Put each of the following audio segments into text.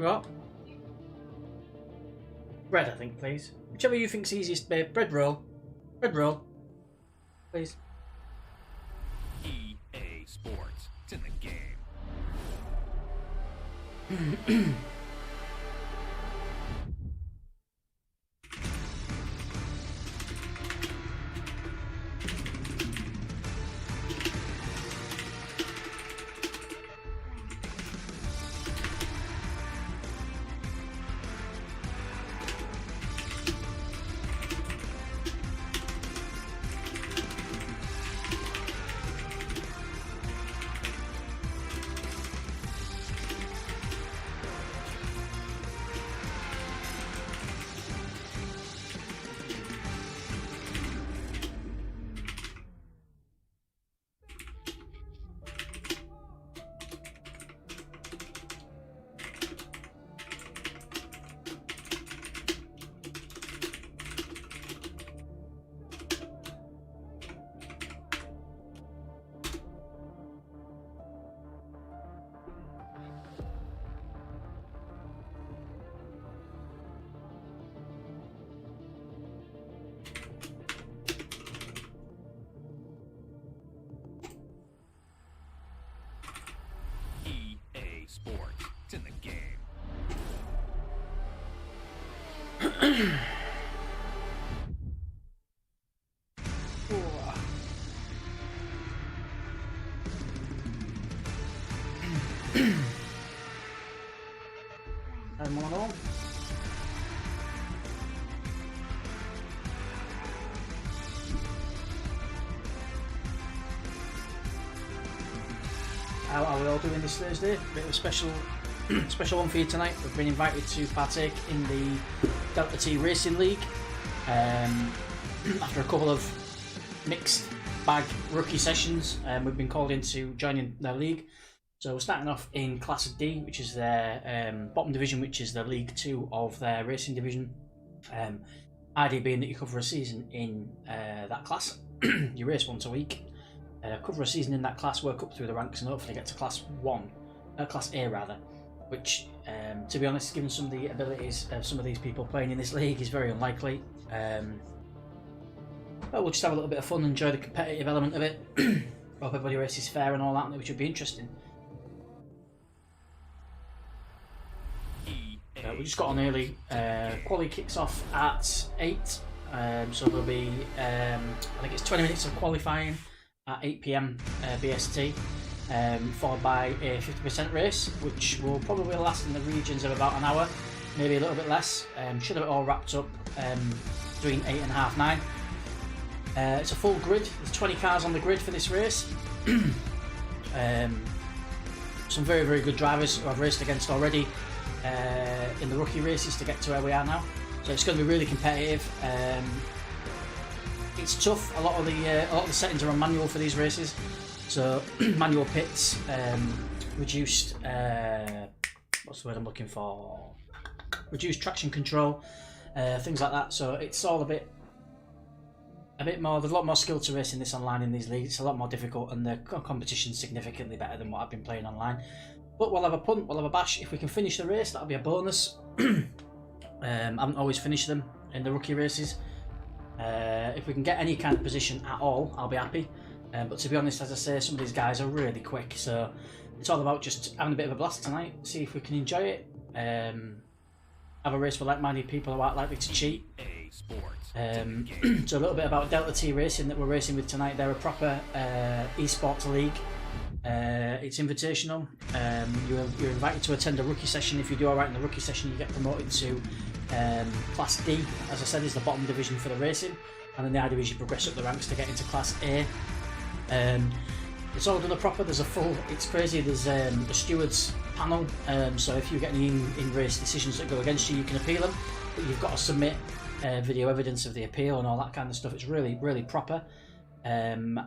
You what? Bread, I think, please. Whichever you think's easiest, babe. Bread roll. Bread roll. Please. EA Sports. It's in the game. EA Sports. It's in the game. I'm on all. How are we all doing this Thursday? Bit of a special one for you tonight. We've been invited to partake in the Delta T Racing League after a couple of mixed bag rookie sessions. We've been called into joining their league. So we're starting off in Class D, which is their bottom division, which is the League 2 of their racing division. Idea being that you cover a season in that class. You race once a week. Cover a season in that class, work up through the ranks, and hopefully get to Class A rather. Which, to be honest, given some of the abilities of some of these people playing in this league, is very unlikely. But we'll just have a little bit of fun, enjoy the competitive element of it. Hope everybody races fair and all that, which would be interesting. We just got on early. Quali kicks off at 8, so there'll be I think it's 20 minutes of qualifying at 8 PM BST, followed by a 50% race, which will probably last in the regions of about an hour, maybe a little bit less. Should have it all wrapped up between 8 and half 9. It's a full grid. There's 20 cars on the grid for this race. Some very, very good drivers who I've raced against already in the rookie races to get to where we are now. So it's going to be really competitive. It's tough. A lot of the settings are on manual for these races. So manual pits, reduced what's the word I'm looking for? Reduced traction control, things like that. So it's all a bit more. There's a lot more skill to racing this online in these leagues. It's a lot more difficult, and the competition's significantly better than what I've been playing online. But we'll have a punt, we'll have a bash. If we can finish the race, that'll be a bonus. I haven't always finished them in the rookie races. If we can get any kind of position at all, I'll be happy. But to be honest, as I say, some of these guys are really quick, so it's all about just having a bit of a blast tonight, see if we can enjoy it. Have a race with like-minded people who aren't likely to cheat. So a little bit about Delta T Racing that we're racing with tonight. They're a proper esports league. It's invitational. You're invited to attend a rookie session. If you do alright in the rookie session, you get promoted to Class D, as I said, is the bottom division for the racing, and then the idea is you progress up the ranks to get into Class A. It's all done a proper. There's a full. It's crazy. There's a stewards panel. So if you get any in-race decisions that go against you, you can appeal them, but you've got to submit video evidence of the appeal and all that kind of stuff. It's really, really proper. And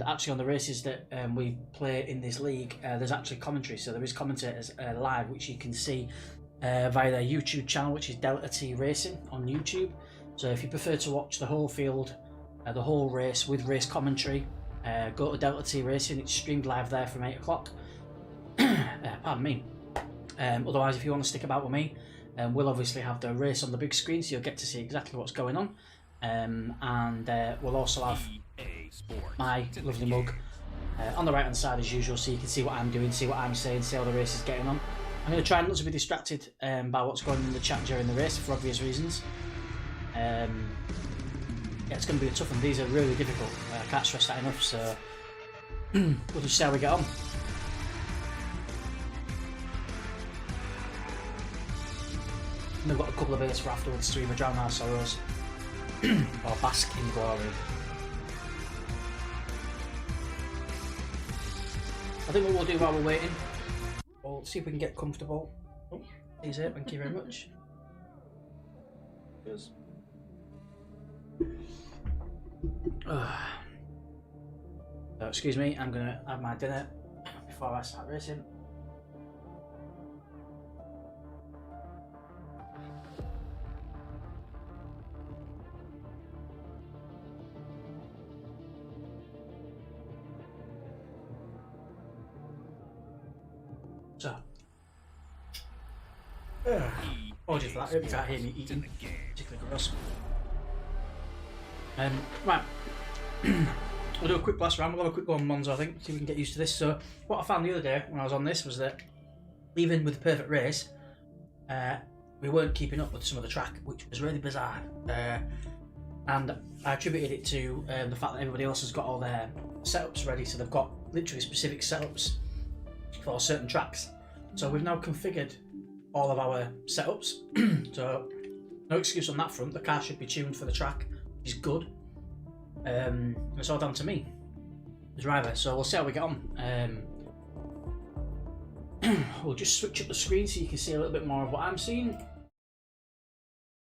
actually on the races that we play in this league, there's actually commentary, so there is commentators live, which you can see via their YouTube channel, which is Delta T Racing on YouTube. So if you prefer to watch the whole field, the whole race with race commentary, go to Delta T Racing. It's streamed live there from 8 o'clock. Pardon me. Otherwise, if you want to stick about with me, we'll obviously have the race on the big screen, so you'll get to see exactly what's going on. And we'll also have my lovely mug on the right hand side as usual, so you can see what I'm doing, see what I'm saying, see how the race is getting on. I'm going to try not to be distracted by what's going on in the chat during the race for obvious reasons. Yeah, it's going to be a tough one. These are really difficult. I can't stress that enough, so we'll just see how we get on. And we've got a couple of beers for afterwards to either drown our sorrows or bask in glory. I think what we'll do while we're waiting, we'll see if we can get comfortable. Oh, here's it, thank you very much. Cheers. Excuse me, I'm going to have my dinner before I start racing. So, apologies for that, I hope you can't hear me eating, particularly gross. Right, we'll do a quick blast round, we'll have a quick go on Monza, I think, see if we can get used to this. So, what I found the other day when I was on this was that, even with the perfect race, we weren't keeping up with some of the track, which was really bizarre. And I attributed it to the fact that everybody else has got all their setups ready, so they've got literally specific setups for certain tracks. So we've now configured all of our setups, so no excuse on that front. The car should be tuned for the track, which is good. It's all down to me, the driver, so we'll see how we get on. We'll just switch up the screen so you can see a little bit more of what I'm seeing.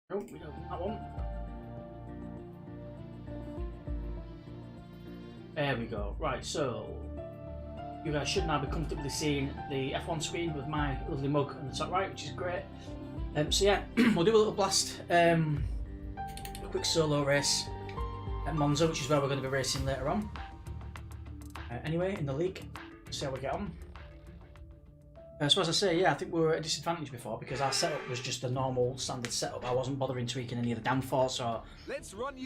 Nope, we don't want that one. There we go. Right, so you guys should now be comfortably seeing the F1 screen with my lovely mug on the top right, which is great. So yeah, we'll do a little blast, a quick solo race at Monza, which is where we're going to be racing later on. Anyway, in the league, see how we get on. So as I say, yeah, I think we were at a disadvantage before because our setup was just a normal standard setup. I wasn't bothering tweaking any of the downforce or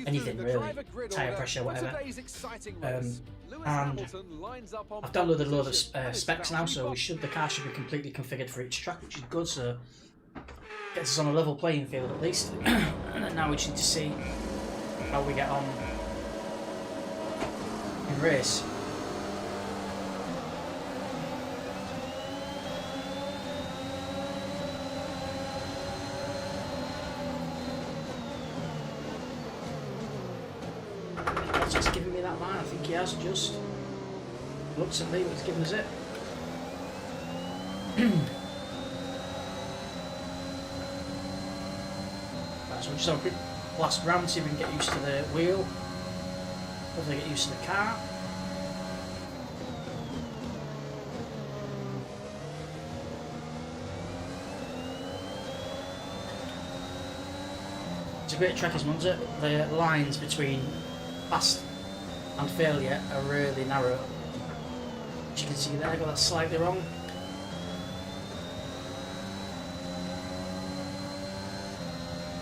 anything really, tyre pressure, whatever. And I've downloaded a load of specs now, so the car should be completely configured for each track, which is good, so gets us on a level playing field at least. And then now we just need to see how we get on in race. Just giving me that line, I think he has just. Looks at me, but he's giving us it. Right, so we'll just have a quick blast round, see if we can get used to the wheel. Hopefully get used to the car. It's a great track as Monza. The lines between fast and failure are really narrow. As you can see there, I got that slightly wrong.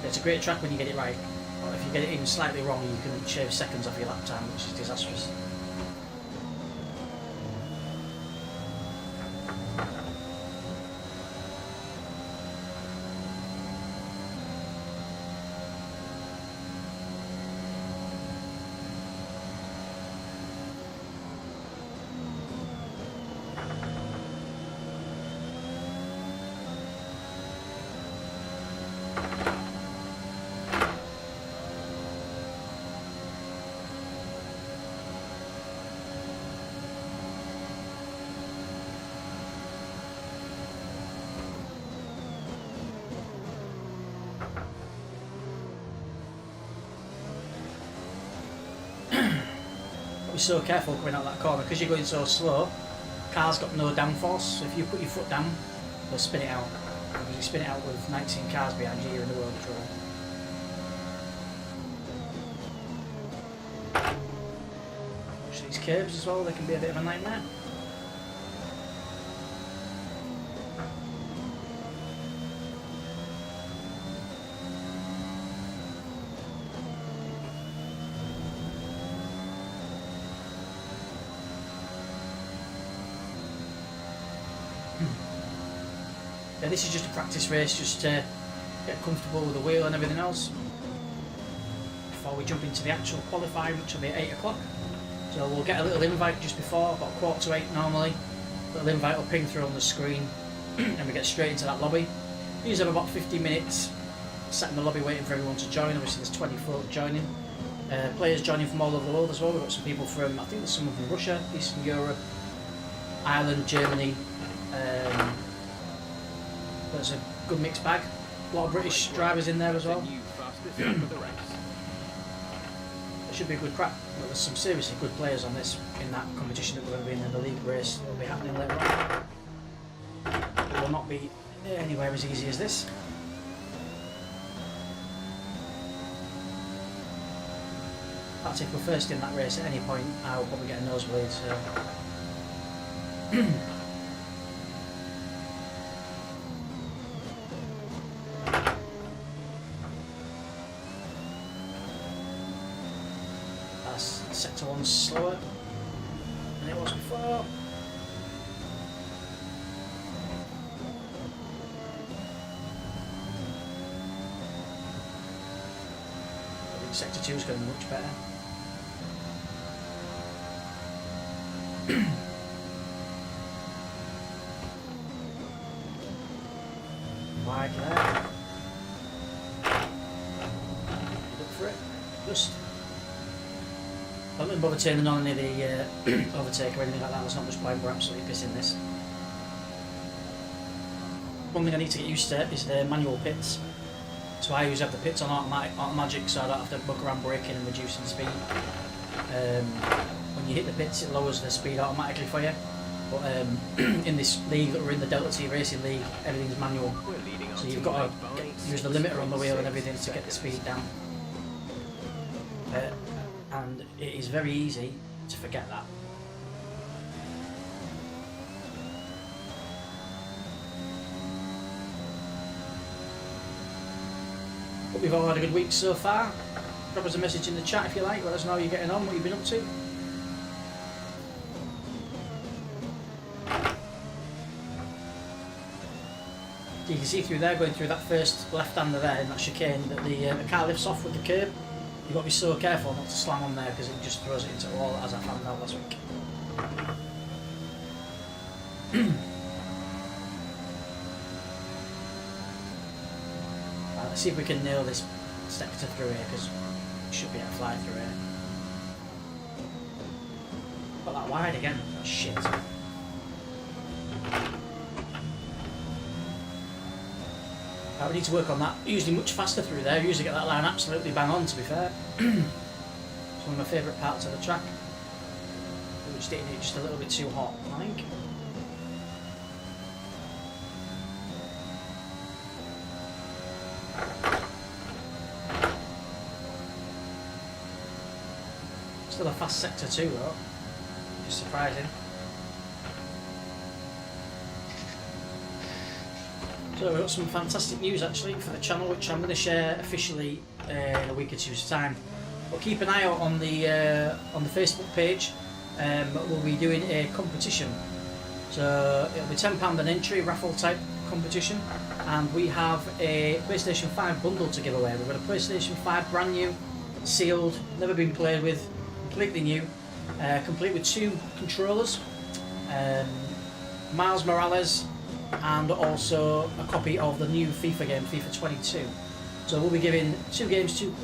It's a great track when you get it right, but if you get it even slightly wrong, you can shave seconds off your lap time, which is disastrous. Be so careful coming out that corner because you're going so slow. Car's got no downforce, so if you put your foot down, they'll spin it out. Because you spin it out with 19 cars behind you, you're in the world of trouble. Watch these curves as well, they can be a bit of a nightmare. This is just a practice race, just to get comfortable with the wheel and everything else before we jump into the actual qualifying, which will be at 8 o'clock. So we'll get a little invite just before, about 7:45 normally. A little invite will ping through on the screen and we get straight into that lobby. We usually have about 15 minutes sat in the lobby waiting for everyone to join. Obviously there's 20 folk joining. Players joining from all over the world as well. We've got some people from, I think there's someone from Russia, Eastern Europe, Ireland, Germany. There's a good mixed bag. A lot of British drivers in there as well. It should be a good crack. Well, there's some seriously good players on this in that competition that we're going to be in the league race that will be happening later on. It will not be anywhere as easy as this. That's if we're first in that race at any point, I will probably get a nosebleed. So. That's sector 1's slower than it was before. I think sector 2 is going to be much better. Wide there. Look for it. Just. I don't bother turning on any of the overtake or anything like that. There's not much point. We're absolutely pissing this. One thing I need to get used to is the manual pits. So I usually have the pits on automatic, so I don't have to muck around braking and reducing speed. When you hit the pits, it lowers the speed automatically for you. But in this league that we're in, the Delta T Racing League, everything's manual. So you've got to use the limiter on the wheel and everything to get the speed down. And it is very easy to forget that. Hope you've all had a good week so far. Drop us a message in the chat if you like, let us know how you're getting on, what you've been up to. You can see through there, going through that first left-hander there in that chicane, that the car lifts off with the curb. You've got to be so careful not to slam on there because it just throws it into a wall, as I found out last week. Right, let's see if we can nail this sector through here, because it should be able to fly through here. Got that wide again. Oh, shit. We need to work on that. Usually much faster through there. Usually get that line absolutely bang on, to be fair. It's one of my favourite parts of the track. We're just hitting it just a little bit too hot, I think. Still a fast sector 2 though, which is surprising. So we've got some fantastic news actually for the channel, which I'm going to share officially in a week or two's time. But keep an eye out on the Facebook page. We'll be doing a competition. So it'll be £10 an entry, raffle type competition, and we have a PlayStation 5 bundle to give away. We've got a PlayStation 5 brand new, sealed, never been played with, completely new, complete with 2 controllers, Miles Morales, and also a copy of the new FIFA game, FIFA 22. So we'll be giving 2 games, two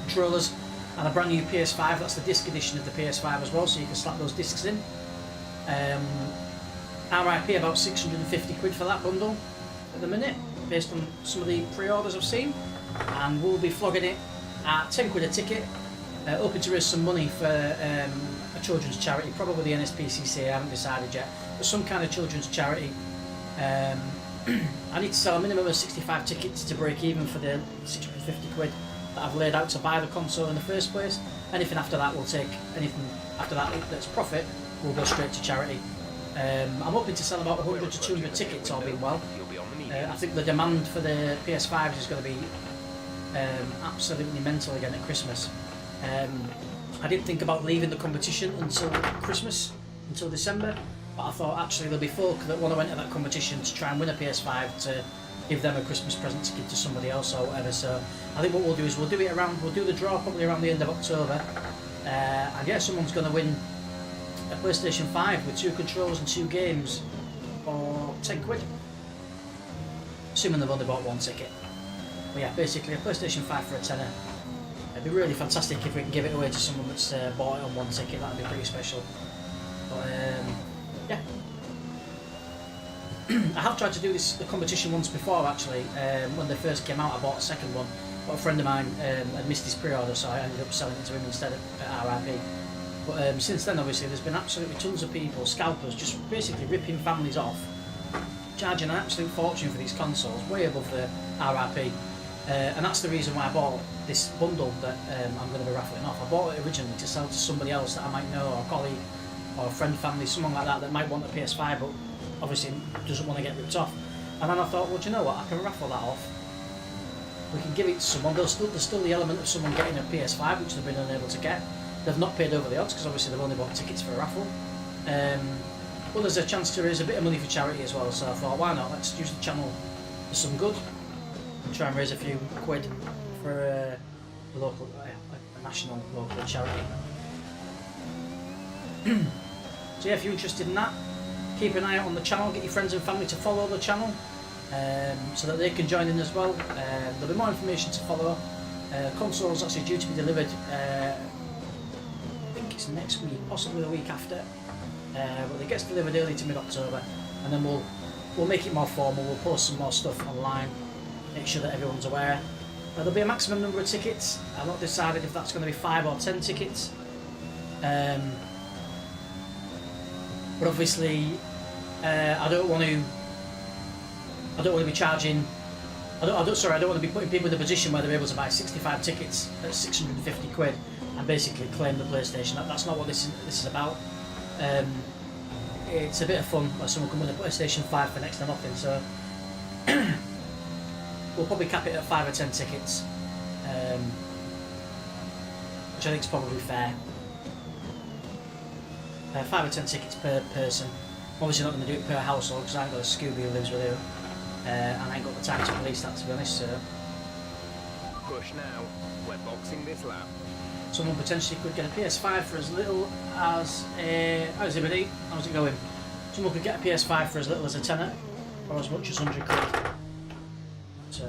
controllers, and a brand new PS5. That's the disc edition of the PS5 as well, so you can slap those discs in. RIP about 650 quid for that bundle at the minute, based on some of the pre-orders I've seen, and we'll be flogging it at 10 quid a ticket, hoping to raise some money for a children's charity, probably the NSPCC, I haven't decided yet, but some kind of children's charity. I need to sell a minimum of 65 tickets to break even for the 650 quid that I've laid out to buy the console in the first place. Anything after that, we'll take anything after that that's profit, will go straight to charity. I'm hoping to sell about 100 to 200 tickets, all being well. I think the demand for the PS5s is going to be absolutely mental again at Christmas. I didn't think about leaving the competition until Christmas, until December, But I thought actually there'll be folk that want to enter that competition to try and win a PS5 to give them a Christmas present to give to somebody else or whatever. So I think what we'll do is we'll do the draw probably around the end of October. And yeah, someone's going to win a PlayStation 5 with 2 controllers and 2 games for 10 quid. Assuming they've only bought 1 ticket. But yeah, basically a PlayStation 5 for a tenner. It'd be really fantastic if we can give it away to someone that's bought it on 1 ticket. That'd be pretty special. But yeah. I have tried to do the competition once before actually. When they first came out I bought a second one. But a friend of mine had missed his pre-order, so I ended up selling it to him instead at RIP. But since then obviously there's been absolutely tons of people, scalpers, just basically ripping families off, charging an absolute fortune for these consoles, way above the RRP. And that's the reason why I bought this bundle that I'm going to be raffling off. I bought it originally to sell to somebody else that I might know, or a colleague, or a friend, family, someone like that might want a PS5 but obviously doesn't want to get ripped off. And then I thought, well, do you know what, I can raffle that off. We can give it to someone. There's still the element of someone getting a PS5 which they've been unable to get. They've not paid over the odds because obviously they've only bought tickets for a raffle. Well, there's a chance to raise a bit of money for charity as well, so I thought, why not, let's use the channel for some good and try and raise a few quid for a local, a national local charity. So yeah, if you're interested in that, keep an eye out on the channel, get your friends and family to follow the channel so that they can join in as well. There'll be more information to follow. Console's actually due to be delivered, I think it's next week, possibly the week after. But it gets delivered early to mid-October, and then we'll make it more formal. We'll post some more stuff online, make sure that everyone's aware. There'll be a maximum number of tickets. I've not decided if that's going to be 5 or 10 tickets. But obviously, I don't want to be charging. I don't want to be putting people in a position where they're able to buy 65 tickets at 650 quid and basically claim the PlayStation. That's not what this is about. It's a bit of fun where someone can win a PlayStation 5 for next to nothing, so we'll probably cap it at 5 or 10 tickets, which I think is probably fair. 5 or 10 tickets per person. I'm obviously not going to do it per household because I ain't got a Scooby who lives with you, and I ain't got the time to police that, to be honest, so Push now. We're boxing this lap. someone potentially could get a PS5 for as little as how's it, how's it going? Someone could get a PS5 for as little as a tenner or as much as 100 quid. So,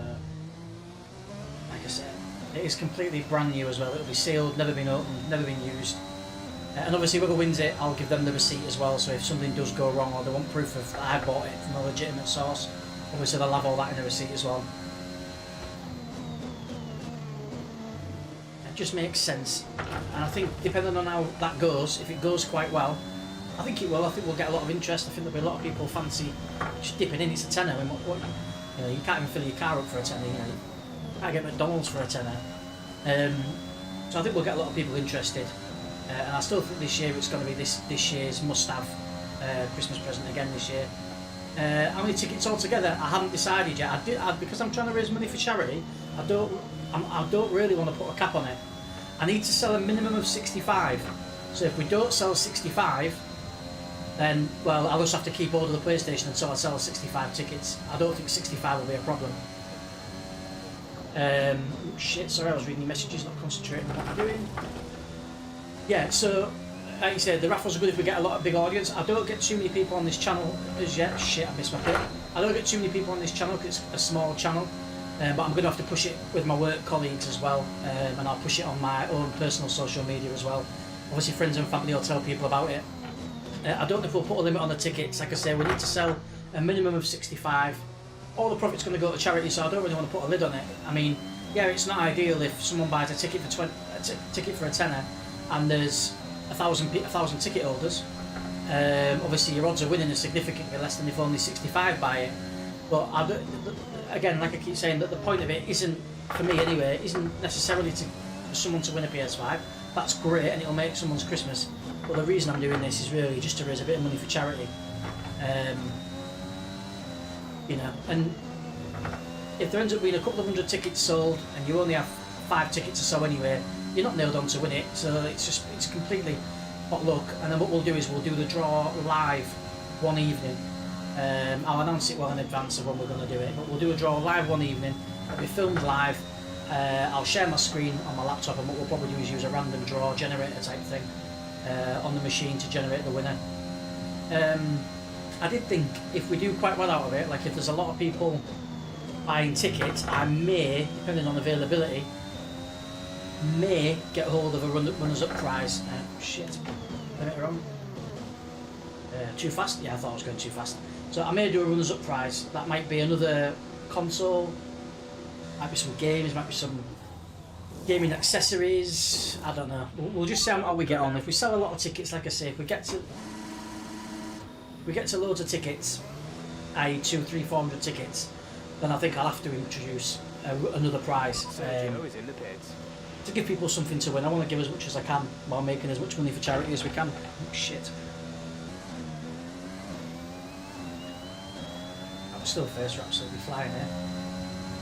like I said, it is completely brand new as well. It'll be sealed, never been opened, never been used. And obviously whoever wins it, I'll give them the receipt as well, so if something does go wrong or they want proof of that I bought it from a legitimate source, obviously they'll have all that in the receipt as well. It just makes sense, and I think depending on how that goes, if it goes quite well, I think it will. I think we'll get a lot of interest. I think there'll be a lot of people fancy just dipping in. It's a tenner. I mean, what, you know, you can't even fill your car up for a tenner. You know, you can't get McDonald's for a tenner. So I think we'll get a lot of people interested. And I still think this year it's going to be this year's must-have Christmas present again this year. How many tickets altogether? I haven't decided yet. Because I'm trying to raise money for charity. I don't really want to put a cap on it. I need to sell a minimum of 65. So if we don't sell 65, then well, I'll just have to keep hold of the PlayStation until I sell 65 tickets. I don't think 65 will be a problem. Shit, sorry, I was reading your messages, not concentrating on what I'm doing. Yeah, so like you said, the raffles are good if we get a lot of big audience. I don't get too many people on this channel as yet. Shit, I missed my pick. I don't get too many people on this channel because it's a small channel. But I'm going to have to push it with my work colleagues as well, and I'll push it on my own personal social media as well. Obviously friends and family will tell people about it. I don't know if we'll put a limit on the tickets. Like I say, we need to sell a minimum of 65. All the profit's going to go to charity, so I don't really want to put a lid on it. I mean, yeah, it's not ideal if someone buys a ticket for ticket for a tenner and there's 1,000 ticket holders. Obviously your odds of winning are significantly less than if only 65 buy it. But again, like I keep saying, that the point of it isn't, for me anyway, isn't necessarily for someone to win a PS5. That's great and it'll make someone's Christmas. But the reason I'm doing this is really just to raise a bit of money for charity. You know, and if there ends up being a couple of 100 tickets sold and you only have 5 tickets or so anyway, you're not nailed on to win it. So it's completely pot luck. And then what we'll do is we'll do the draw live one evening. I'll announce it well in advance of when we're going to do it, but we'll do a draw live one evening. It'll be filmed live. I'll share my screen on my laptop, and what we'll probably do is use a random draw generator type thing on the machine to generate the winner. I did think if we do quite well out of it, like if there's a lot of people buying tickets, I may, depending on availability, may get hold of a runners-up prize. Shit, got it wrong. Too fast? Yeah, I thought I was going too fast. So I may do a runners-up prize. That might be another console, might be some games, might be some gaming accessories. I don't know. We'll just see how we get on. If we sell a lot of tickets, like I say, if we get to loads of tickets, i.e. 200, 300, 400 tickets, then I think I'll have to introduce another prize to give people something to win. I want to give as much as I can while making as much money for charity as we can. Oh, shit. I'm still first, we're absolutely flying here.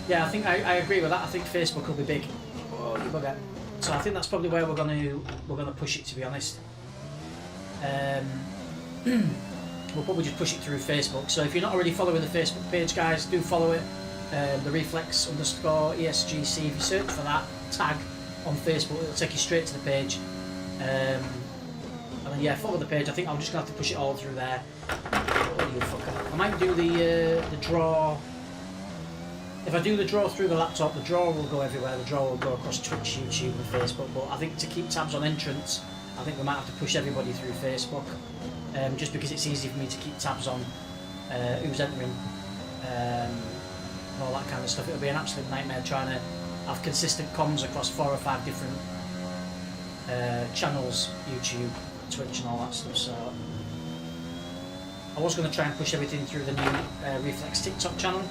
Yeah, I think I agree with that. I think Facebook will be big. Oh, you bugger. So I think that's probably where we're gonna push it, to be honest. We'll probably just push it through Facebook. So if you're not already following the Facebook page, guys, do follow it. The Reflex _ESGC. If you search for that tag on Facebook, it'll take you straight to the page. And then yeah, follow the page. I think I'm just gonna have to push it all through there. Oh, you fucker. I might do the draw. If I do the draw through the laptop, the draw will go everywhere. The draw will go across Twitch, YouTube, and Facebook. But I think to keep tabs on entrants, I think we might have to push everybody through Facebook. Just because it's easy for me to keep tabs on who's entering and all that kind of stuff. It'll be an absolute nightmare trying to have consistent comms across 4 or 5 different channels, YouTube, Twitch and all that stuff. So I was going to try and push everything through the new Reflex TikTok channel,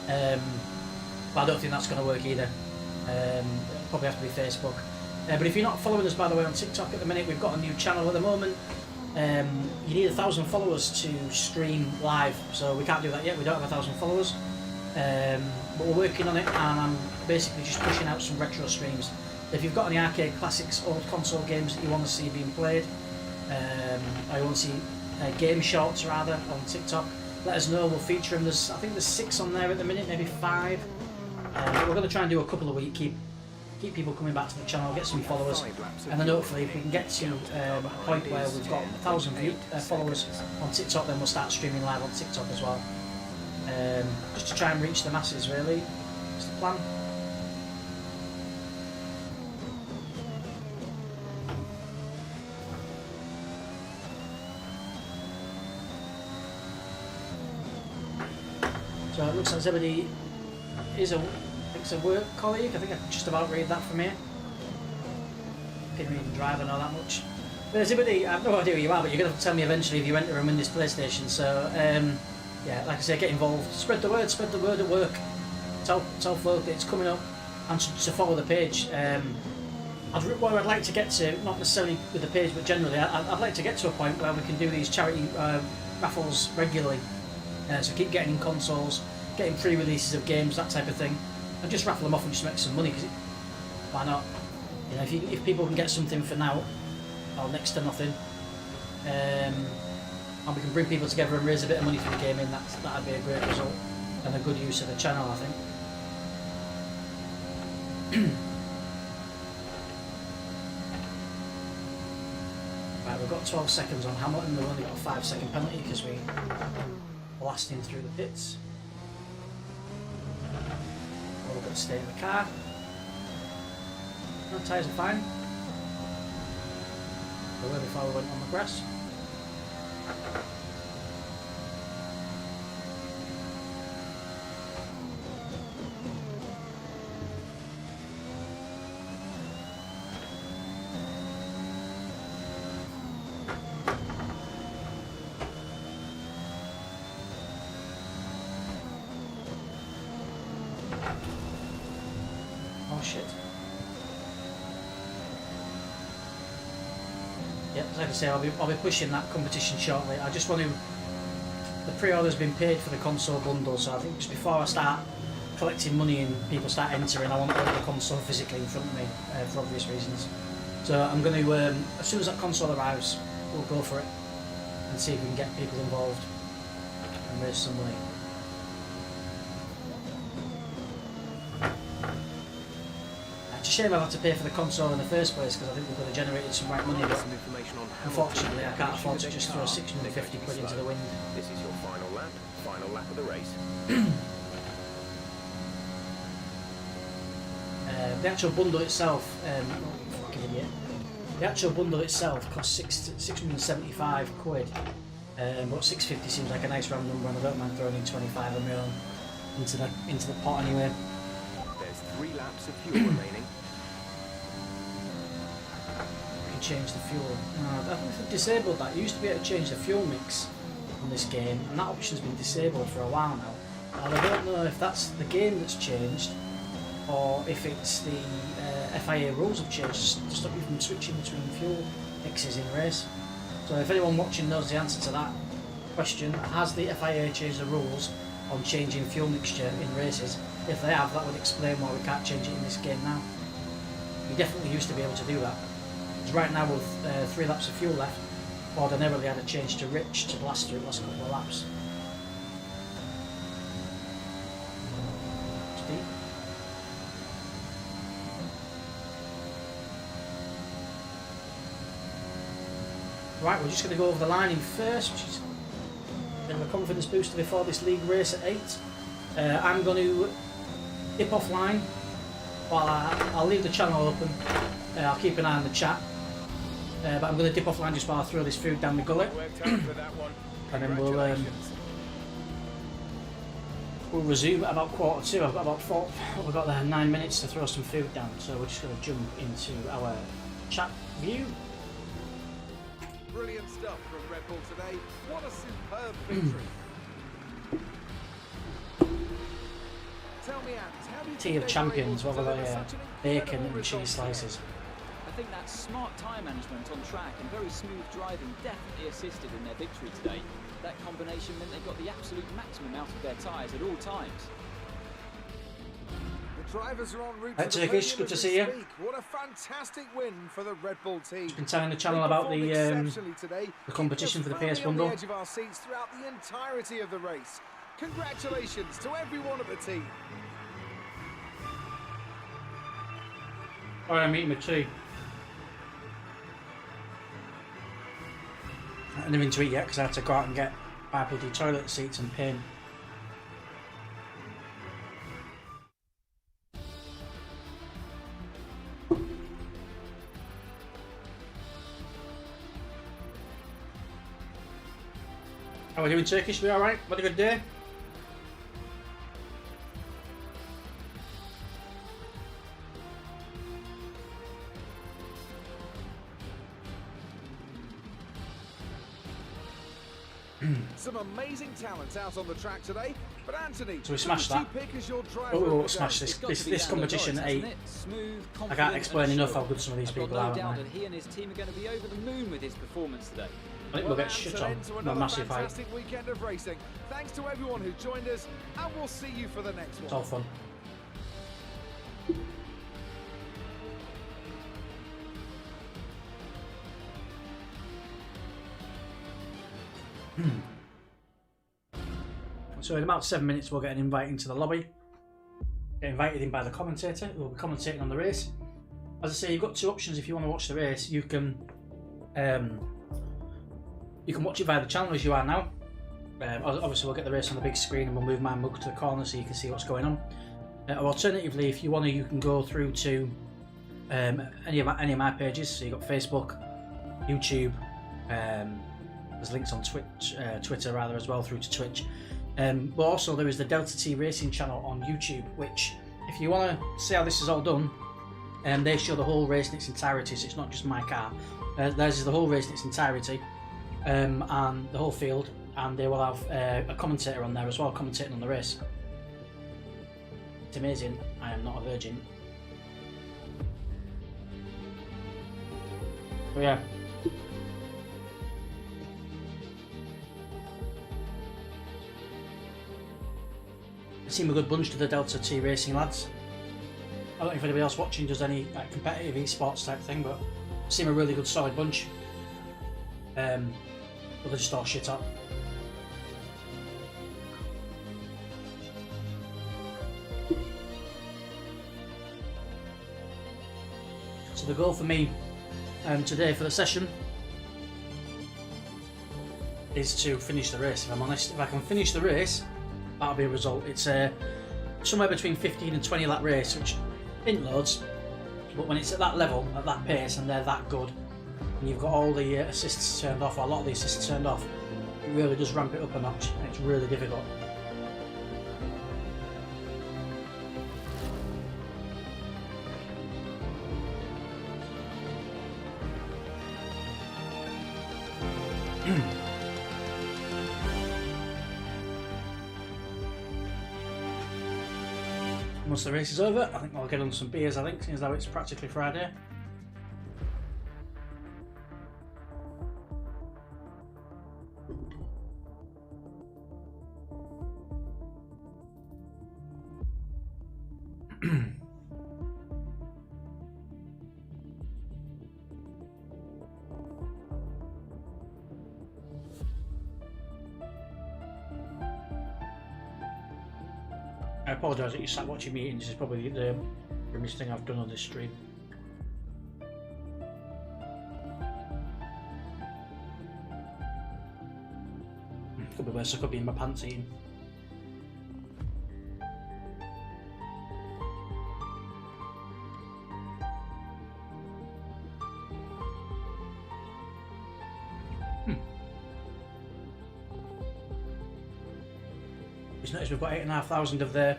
but I don't think that's going to work either. It'll probably have to be Facebook. But if you're not following us, by the way, on TikTok at the minute, we've got a new channel at the moment. You need 1,000 followers to stream live, so we can't do that yet. We don't have 1,000 followers, but we're working on it, and I'm basically just pushing out some retro streams. If you've got any arcade classics, old console games that you want to see being played, or you want to see game shorts rather on TikTok, let us know. We'll feature them. I think there's 6 on there at the minute, maybe 5. But we're going to try and do a couple a week. Keep people coming back to the channel, get some followers, and then hopefully if we can get to a point where we've got 1,000 followers on TikTok, then we'll start streaming live on TikTok as well. Just to try and reach the masses, really. That's the plan. So it looks like everybody is a work colleague. I think I can just about read that from here. Didn't even drive, I know that much. But there's everybody, I have no idea who you are, but you're going to have to tell me eventually if you enter and win this PlayStation. So yeah, like I say, get involved. Spread the word at work. Tell folk that it's coming up, and to follow the page. What I'd like to get to, not necessarily with the page, but generally, I'd like to get to a point where we can do these charity raffles regularly. So keep getting in consoles, getting pre-releases of games, that type of thing, and just raffle them off and just make some money. Because why not? You know, if people can get something for now, or next to nothing, and we can bring people together and raise a bit of money for the gaming, that'd be a great result and a good use of the channel, I think. Right, we've got 12 seconds on Hamilton. We've only got a 5-second penalty because we blasting through the pits. We're going to stay in the car. No, tyres are fine. We were before we went on the grass. Oh shit. Yep, like I say, I'll be pushing that competition shortly. I just want to. The pre-order's been paid for the console bundle, so I think just before I start collecting money and people start entering, I want to have the console physically in front of me for obvious reasons. So I'm going to, as soon as that console arrives, we'll go for it. and see if we can get people involved and raise some money. It's a shame I've had to pay for the console in the first place because I think we could have generated some right money, but unfortunately I can't afford to just throw 650 quid into the wind. This is your final lap of the race. The actual bundle itself, fucking idiot. The actual bundle itself costs 675 quid, but 650 seems like a nice round number, and I don't mind throwing in 25 of my own into the pot anyway. There's 3 laps of fuel remaining. You can change the fuel. No, I don't know if they've disabled that. You used to be able to change the fuel mix on this game, and that option's been disabled for a while now. And I don't know if that's the game that's changed, or if it's the FIA rules have changed to stop you from switching between fuel mixes in race. So if anyone watching knows the answer to that question, has the FIA changed the rules on changing fuel mixture in races? If they have, that would explain why we can't change it in this game now. We definitely used to be able to do that. Because right now with 3 laps of fuel left, ordinarily had a change to rich to blaster the last couple of laps. Deep. Right, we're just going to go over the line in first, which is a bit of a confidence booster before this league race at 8. I'm going to dip offline while I'll leave the channel open. I'll keep an eye on the chat, but I'm going to dip offline just while I throw this food down the gullet, and then we'll resume at about 1:45. I've got about 9 minutes to throw some food down, so we're just going to jump into our chat view. Brilliant stuff from Red Bull today. What a superb victory. Tell me, Ant, how do you Tea of Champions, what about bacon and cheese slices? I think that smart tyre management on track and very smooth driving definitely assisted in their victory today. That combination meant they got the absolute maximum out of their tyres at all times. The drivers are en route Hi to the Turkish, podium good to as see we you. speak. What a fantastic win for the Red Bull team. Been telling the channel about They the performed exceptionally today, competition for the keeping us PS firmly on bundle. the edge of our seats throughout the entirety of the race. Congratulations to everyone at the team. Alright, I'm eating my tea. I haven't even to eat yet because I had to go out and get my bloody toilet seats and paint. How are we doing, Turkish? We alright? What a good day? Some amazing talents out on the track today, but Anthony, So we smashed who would that. you pick as your driver Oh, of the smash day? this competition at 8. I can't explain enough how good some of these people are, I've got no doubt haven't that he and his team are going to be over the moon with his performance today. I think we'll get shit on. Ends to Not another massive fight. fantastic weekend of racing. Thanks to everyone who joined us, and we'll see you for the next It's all one. fun. So in about 7 minutes we'll get an invite into the lobby. Get invited in by the commentator who will be commentating on the race. As I say, you've got 2 options if you want to watch the race. You can watch it via the channel as you are now. Obviously we'll get the race on the big screen and we'll move my mug to the corner so you can see what's going on. Or alternatively, if you want to, you can go through to any of my pages. So you've got Facebook, YouTube, there's links on Twitter rather as well through to Twitch. But also there is the Delta T Racing channel on YouTube, which if you want to see how this is all done, they show the whole race in its entirety, so it's not just my car. Theirs is the whole race in its entirety, and the whole field, and they will have a commentator on there as well, commentating on the race. It's amazing. I am not a virgin. But yeah. Seem a good bunch to the Delta T Racing lads. I don't know if anybody else watching does any like competitive esports type thing, but seem a really good solid bunch. but they're just all shit up. So the goal for me today for the session is to finish the race, if I'm honest. If I can finish the race, that'll be a result. It's somewhere between 15 and 20 lap race, which isn't loads, but when it's at that level, at that pace, and they're that good, and you've got all the assists turned off, or a lot of the assists turned off, it really does ramp it up a notch, and it's really difficult. Once the race is over, I think I'll get on some beers, I think, since though it's practically Friday. I apologise that you sat watching me eating. This is probably the grimmest thing I've done on this stream. Could be worse, I could be in my pants eating. Just noticed we've got 8,500 of their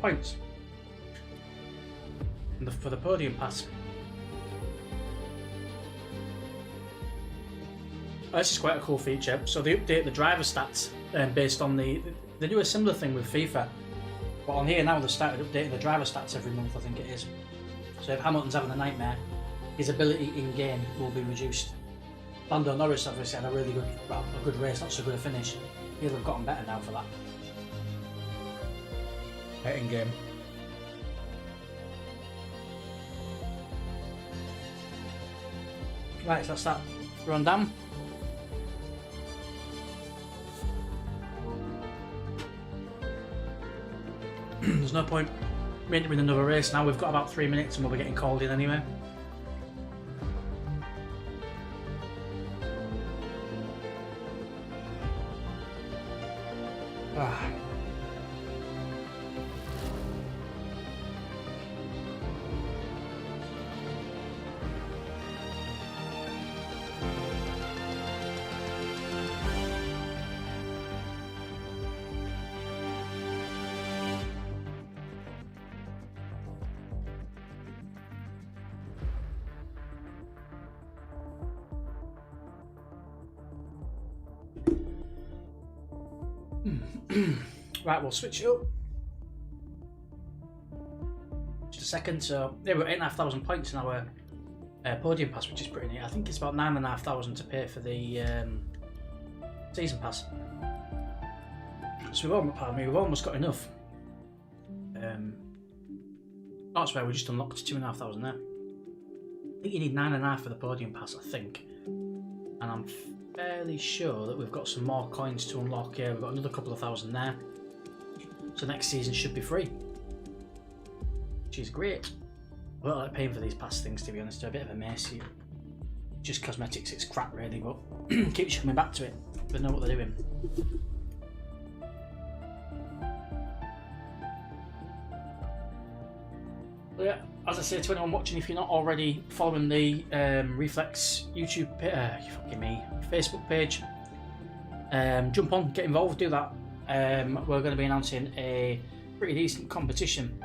points for the podium pass. Oh, this is quite a cool feature. So they update the driver stats based on they do a similar thing with FIFA, but on here now they've started updating the driver stats every month, I think it is. So if Hamilton's having a nightmare, his ability in game will be reduced. Lando Norris obviously had a really good, well, a good race, not so good a finish. He'll have gotten better now for that. In game. Right, so that's that run down. There's no point entering another race now. We've got about 3 minutes and we'll be getting called in anyway. Right, we'll switch it up. Just a second. So yeah, we're 8,500 points in our podium pass, which is pretty neat. I think it's about 9,500 to pay for the season pass. So we've almost got enough. That's where we just unlocked 2,500 there. I think you need 9.5 for the podium pass, I think. And I'm fairly sure that we've got some more coins to unlock here. We've got another couple of thousand there. So next season should be free, which is great. I don't like paying for these pass things, to be honest. They're a bit of a mess. Just cosmetics, it's crap really, but keeps you coming back to it. They know what they're doing. But yeah, as I say to anyone watching, if you're not already following the Reflex YouTube Facebook page, jump on, get involved, do that. We're going to be announcing a pretty decent competition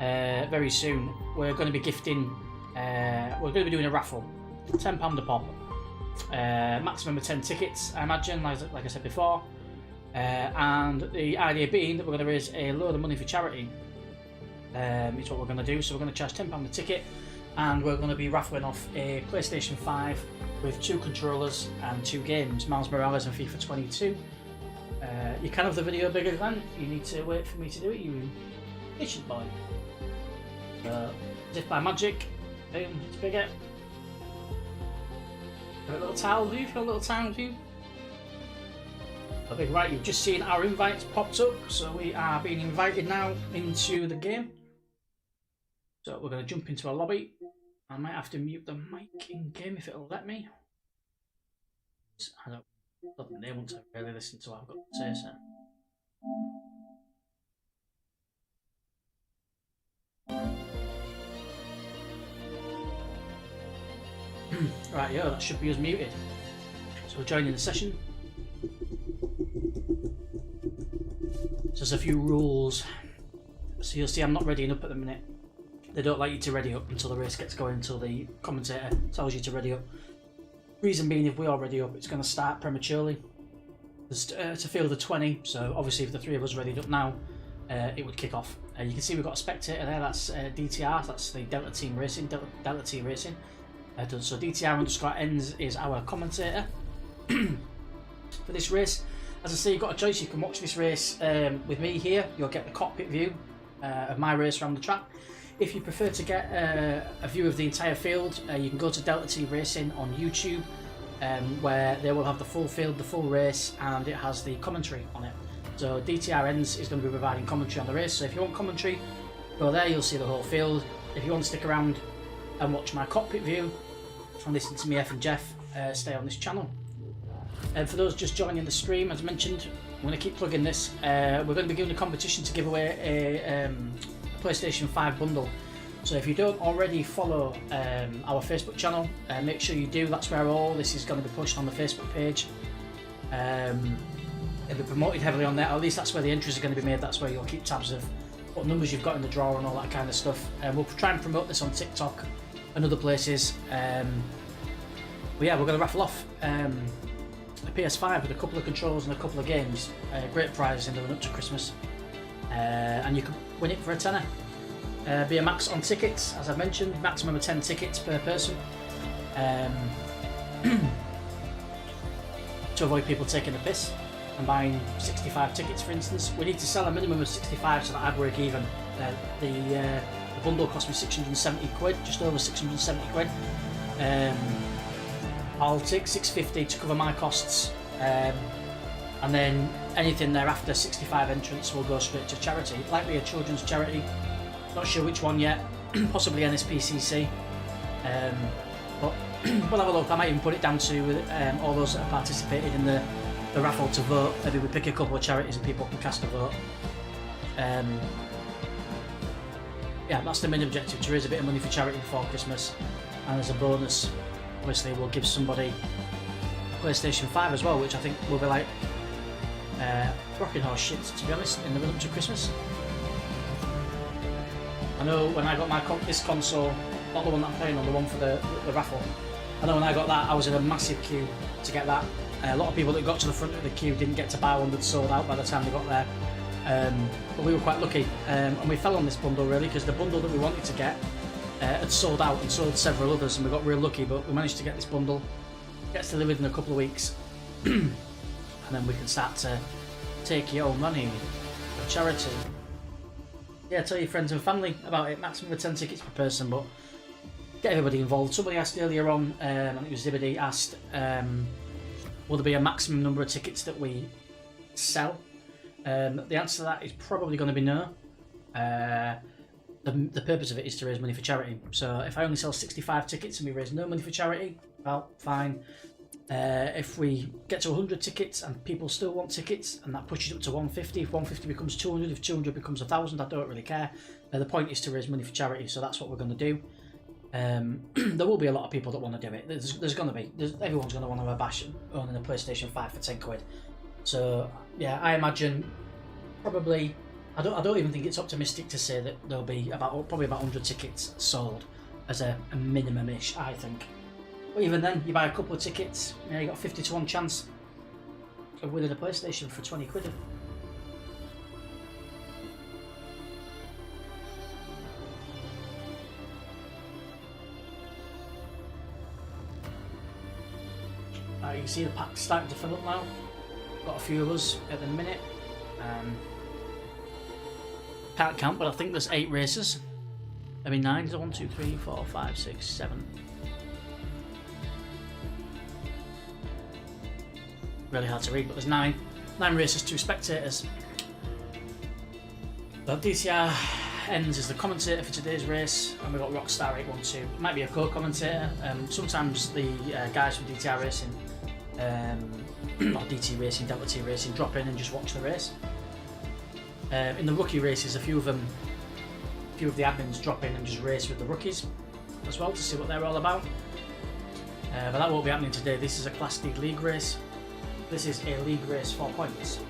very soon. We're going to be gifting, we're going to be doing a raffle, £10 a pop, maximum of 10 tickets, I imagine, like I said before, and the idea being that we're going to raise a load of money for charity. It's what we're going to do. So we're going to charge £10 a ticket, and we're going to be raffling off a PlayStation 5 with 2 controllers and 2 games, Miles Morales and FIFA 22. You can have the video bigger than, you need to wait for me to do it, you patient boy. As if by magic, boom, it's bigger. A little tile view, a little town view. Okay, right, you've just seen our invites popped up, so we are being invited now into the game. So we're going to jump into a lobby. I might have to mute the mic in game if it'll let me. I don't think they want to really listen to what I've got to say, so. Right, yeah, that should be us muted. So we're joining the session. So there's a few rules. So you'll see I'm not readying up at the minute. They don't like you to ready up until the race gets going, until the commentator tells you to ready up. Reason being, if we are ready up, it's going to start prematurely. It's a field of 20, so obviously if the three of us readied up now, it would kick off. You can see we've got a spectator there, that's DTR, that's the Delta Team Racing, Delta T Racing. So DTR_ends is our commentator for this race. As I say, you've got a choice. You can watch this race with me here. You'll get the cockpit view of my race around the track. If you prefer to get a view of the entire field, you can go to Delta T Racing on YouTube, where they will have the full field, the full race, and it has the commentary on it. So DTRNs is going to be providing commentary on the race. So if you want commentary, go there, you'll see the whole field. If you want to stick around and watch my cockpit view and listen to me, F and Jeff, stay on this channel. And for those just joining the stream, as mentioned, I'm going to keep plugging this. We're going to be doing a competition to give away a PlayStation 5 bundle. So if you don't already follow our Facebook channel, make sure you do. That's where all this is going to be pushed on the Facebook page. It'll be promoted heavily on there, or at least that's where the entries are going to be made. That's where you'll keep tabs of what numbers you've got in the draw and all that kind of stuff. We'll try and promote this on TikTok and other places. But yeah, we're going to raffle off a PS5 with a couple of controllers and a couple of games. Great prizes in the run up to Christmas. And you can win it for a tenner. Be a max on tickets, as I mentioned, maximum of 10 tickets per person. To avoid people taking the piss and buying 65 tickets, for instance. We need to sell a minimum of 65 so that I break even. The bundle cost me 670 quid, just over 670 quid. I'll take 650 to cover my costs, and then anything thereafter, 65 entrants, will go straight to charity. It might be a children's charity, not sure which one yet, possibly NSPCC, but we'll have a look. I might even put it down to all those that have participated in the raffle to vote. Maybe we pick a couple of charities and people can cast a vote. Yeah, that's the main objective, to raise a bit of money for charity before Christmas, and as a bonus, obviously we'll give somebody a PlayStation 5 as well, which I think will be like rocking horse shit, to be honest, in the run up to Christmas. I know when I got this console, not the one that I'm playing on, the one for the raffle, I know when I got that I was in a massive queue to get that. A lot of people that got to the front of the queue didn't get to buy one, that sold out by the time they got there. But we were quite lucky, and we fell on this bundle really, because the bundle that we wanted to get had sold out and sold several others, and we got real lucky, but we managed to get this bundle. It gets delivered in a couple of weeks, and then we can start to take your own money for charity. Yeah, tell your friends and family about it. Maximum of 10 tickets per person, but get everybody involved. Somebody asked earlier on, I think it was Zibidi, asked, will there be a maximum number of tickets that we sell? The answer to that is probably going to be no. The purpose of it is to raise money for charity. So if I only sell 65 tickets and we raise no money for charity, well, fine. If we get to 100 tickets and people still want tickets, and that pushes up to 150, if 150 becomes 200, if 200 becomes 1,000, I don't really care. The point is to raise money for charity, so that's what we're going to do. There will be a lot of people that want to do it. There's going to be. Everyone's going to want to have a bash owning a PlayStation 5 for 10 quid. So yeah, I imagine probably. I don't even think it's optimistic to say that there'll be probably about 100 tickets sold as a minimum-ish, I think. But even then, you buy a couple of tickets, you got a 50 to 1 chance of winning a PlayStation for 20 quid. You can see the pack's starting to fill up now. Got a few of us at the minute. Can't count, but I think there's 8 races. I mean 9. Is there 1, 2, 3, 4, 5, 6, 7? really hard to read, but there's 9 races, 2 spectators. So DTR ends as the commentator for today's race, and we've got Rockstar 812. It might be a co-commentator. Sometimes the guys from DTR Racing, or DT Racing, Delta T Racing, drop in and just watch the race. In the rookie races, a few of the admins drop in and just race with the rookies as well to see what they're all about. But that won't be happening today. This is a Class D league race. This is a league race for points.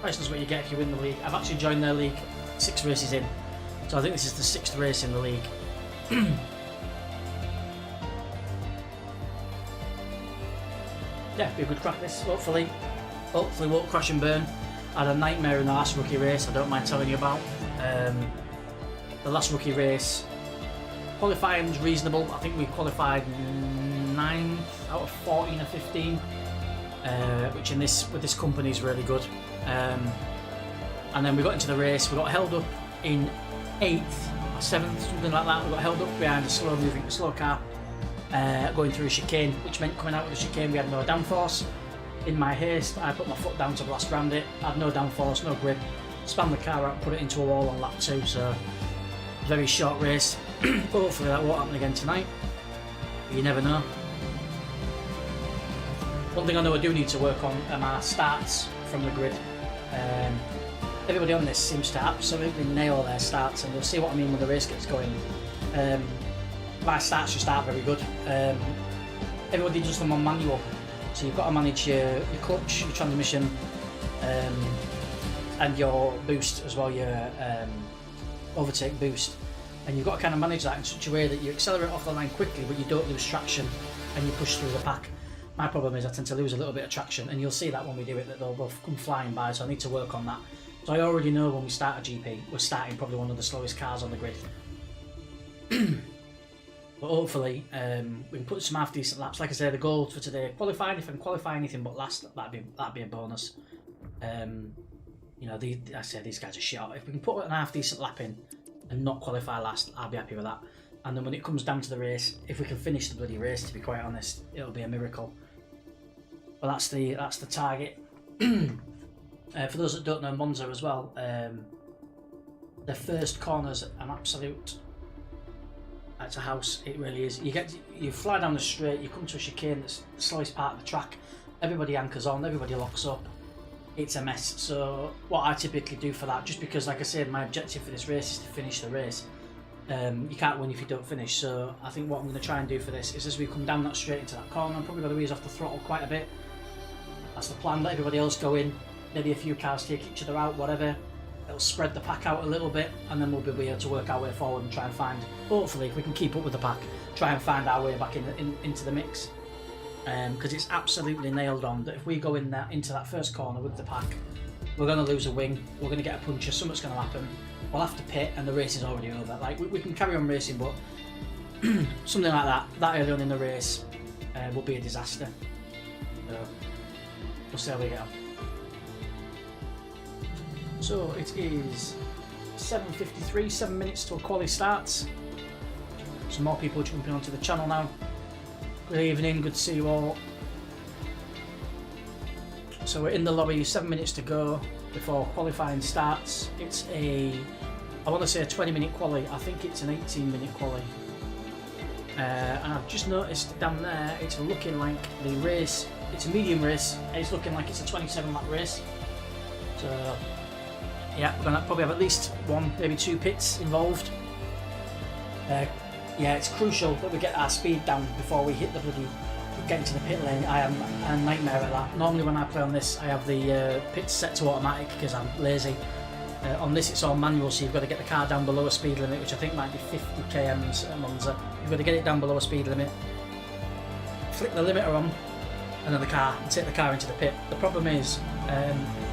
This is what you get if you win the league. I've actually joined their league 6 races in, so I think this is the 6th race in the league. Yeah, be a good crack this. Hopefully won't crash and burn. I had a nightmare in the last rookie race. I don't mind telling you about. The last rookie race, qualifying was reasonable. I think we qualified 9th out of 14 or 15, which with this company is really good. And then we got into the race. We got held up in 8th or 7th, something like that. We got held up behind a slow car going through a chicane, which meant coming out of the chicane we had no downforce. In my haste, I put my foot down to blast around it. I had no downforce, no grip. Spun the car out, put it into a wall on lap 2. So very short race. Hopefully that won't happen again tonight. You never know. One thing I know I do need to work on are my starts from the grid. Everybody on this seems to absolutely nail their starts, and you'll see what I mean when the race gets going. My starts just aren't very good. Everybody does them on manual, so you've got to manage your clutch, your transmission, and your boost as well, your overtake boost. And you've got to kind of manage that in such a way that you accelerate off the line quickly, but you don't lose traction and you push through the pack. My problem is I tend to lose a little bit of traction, and you'll see that when we do it, that they'll both come flying by, so I need to work on that. So I already know when we start a GP, we're starting probably one of the slowest cars on the grid. But hopefully we can put some half decent laps. Like I say, the goal for today, qualifying. If I can qualify anything but last, that'd be a bonus. You know, I say these guys are shit. If we can put an half decent lap in and not qualify last, I'll be happy with that. And then when it comes down to the race, if we can finish the bloody race, to be quite honest, it'll be a miracle. But that's the target. For those that don't know Monza as well, the first corner's an absolute. It's a house. It really is. You fly down the straight, you come to a chicane that's the slowest part of the track. Everybody anchors on, everybody locks up. It's a mess. So what I typically do for that, just because, like I said, my objective for this race is to finish the race. You can't win if you don't finish. So I think what I'm going to try and do for this is, as we come down that straight into that corner, I'm probably going to ease off the throttle quite a bit. That's the plan. Let everybody else go in. Maybe a few cars take each other out, whatever. It'll spread the pack out a little bit, and then we'll be able to work our way forward and try and find, hopefully, if we can keep up with the pack, try and find our way back into the mix. Because it's absolutely nailed on that if we go into that first corner with the pack, we're going to lose a wing, we're going to get a puncture, something's going to happen, we'll have to pit, and the race is already over. Like, we can carry on racing, but something like that early on in the race will be a disaster. So we'll see how we get on. So it is 7:53, 7 minutes till quali starts. Some more people jumping onto the channel now. Good evening, good to see you all. So we're in the lobby, 7 minutes to go before qualifying starts. It's I want to say a 20-minute quali. I think it's an 18-minute quali. And I've just noticed down there, it's looking like the race, it's a medium race, it's looking like it's a 27-lap race. So yeah, we're going to probably have at least 1, maybe 2 pits involved. Yeah, it's crucial that we get our speed down before we hit the bloody, get into the pit lane. I am a nightmare at that. Normally when I play on this, I have the pits set to automatic because I'm lazy. On this it's all manual, so you've got to get the car down below a speed limit, which I think might be 50 kms at Monza. You've got to get it down below a speed limit, flick the limiter on, and then take the car into the pit. The problem is,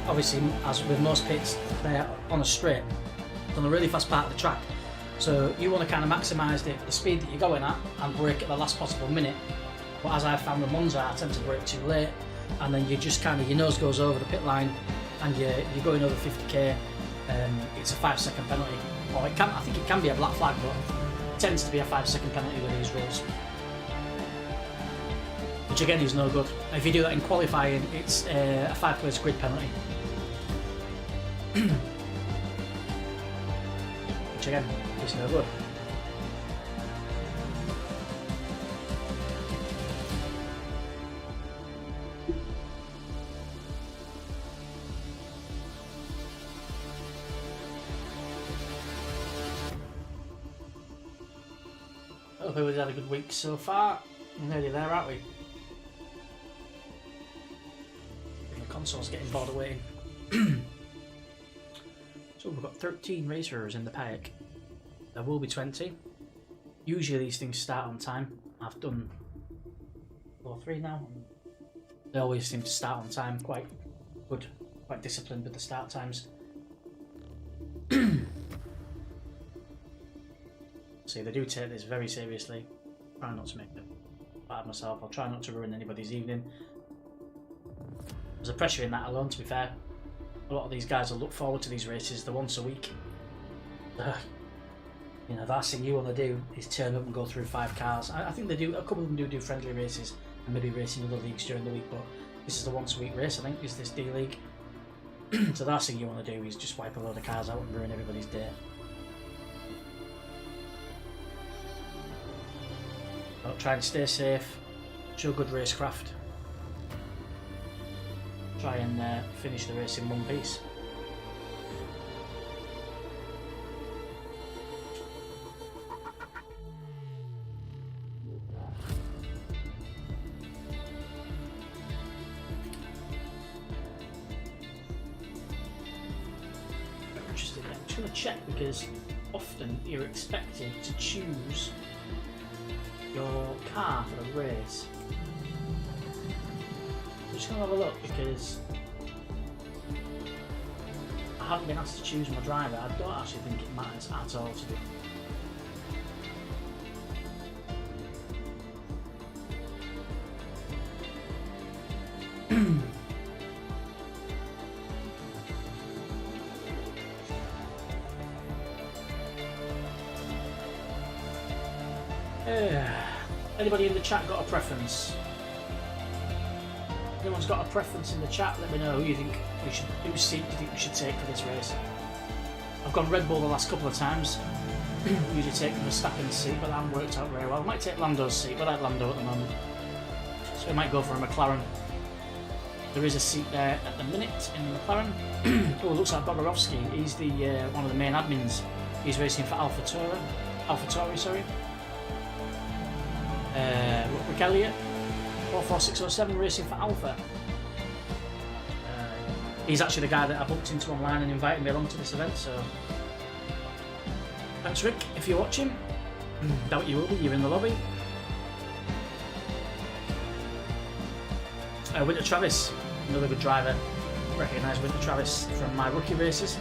obviously, as with most pits, they're on a straight, on a really fast part of the track. So you want to kind of maximise the speed that you're going at and brake at the last possible minute. But as I've found with Monza, I tend to brake too late, and then you just kind of, your nose goes over the pit line, and you're going over 50k. It's a 5-second penalty, or I think it can be a black flag, but it tends to be a 5-second penalty with these rules. which again is no good. If you do that in qualifying, it's a 5-place grid penalty. Which again is no good. Hopefully we've had a good week so far. We're nearly there, aren't we? The console's getting bored of waiting. So we've got 13 racers in the paddock. There will be 20. Usually these things start on time. I've done 4 or 3 now. They always seem to start on time. Quite good, quite disciplined with the start times. See, they do take this very seriously. Try not to make it bad myself. I'll try not to ruin anybody's evening. There's a pressure in that alone, to be fair. A lot of these guys will look forward to these races. They're once a week. You know, the last thing you want to do is turn up and go through 5 cars. I think they do. A couple of them do friendly races and maybe race in other leagues during the week. But this is the once a week race, I think, is this D League. So the last thing you want to do is just wipe a load of cars out and ruin everybody's day. But try and stay safe, show good racecraft, try and finish the race in one piece. Interesting. I'm just going to check because often you're expected to choose your car for the race. I'm just going to have a look because I haven't been asked to choose my driver. I don't actually think it matters at all to me. Anybody in the chat got a preference? Anyone's got a preference in the chat? Let me know who you think we should, whose seat do you think we should take for this race. I've gone Red Bull the last couple of times. Usually take Verstappen's seat, but that hasn't worked out very well. I might take Lando's seat, but I like Lando at the moment. So we might go for a McLaren. There is a seat there at the minute in the McLaren. Oh, it looks like Bogorovsky. He's the one of the main admins. He's racing for AlphaTauri, sorry. Rick Elliott, 44607, racing for Alpha. He's actually the guy that I booked into online and invited me along to this event, so thanks Rick, if you're watching. Doubt you will be, you're in the lobby. Winter Travis, another good driver. Recognise Winter Travis from my rookie races.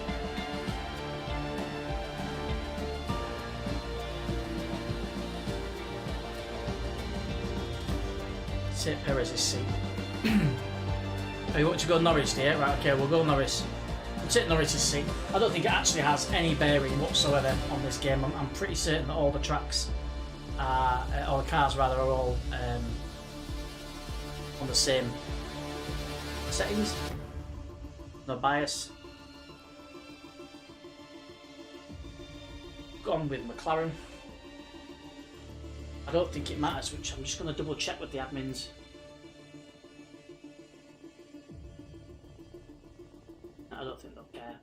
Take Perez's seat. Oh, you want to go Norris, do you? Right, okay, we'll go Norris. We'll take Norris's seat. I don't think it actually has any bearing whatsoever on this game. I'm pretty certain that all the tracks, all the cars rather, are all on the same settings. No bias. Gone with McLaren. I don't think it matters, which I'm just going to double check with the admins. I don't think they'll care.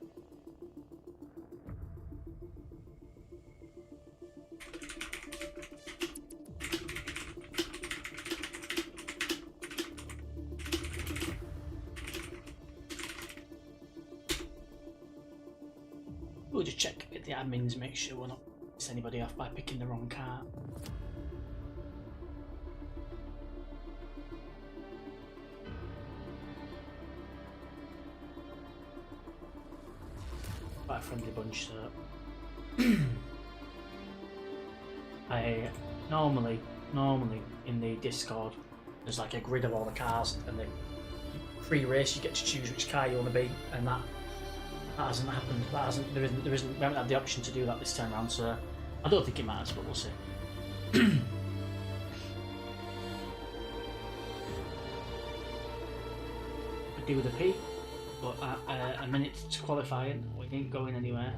We'll just check with the admins, make sure we're not piss anybody off by picking the wrong car. Quite a friendly bunch, so I normally in the Discord there's like a grid of all the cars, and the pre-race you get to choose which car you want to be, and that hasn't happened. We haven't had the option to do that this time around, so I don't think it matters, but we'll see. do the P, but at a minute to qualifying, we ain't going anywhere.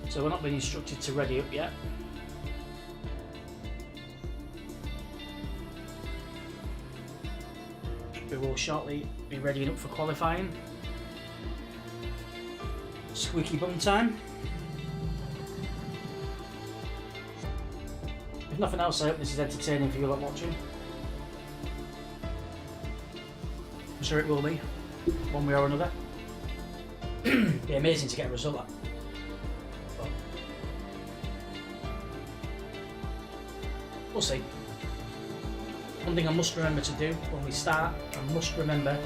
So we're not being instructed to ready up yet. We will shortly be readying up for qualifying. Squeaky bum time. If nothing else, I hope this is entertaining for you lot watching. I'm sure it will be, one way or another. It'd be amazing to get a result at. But we'll see. One thing I must remember to do when we start, I must remember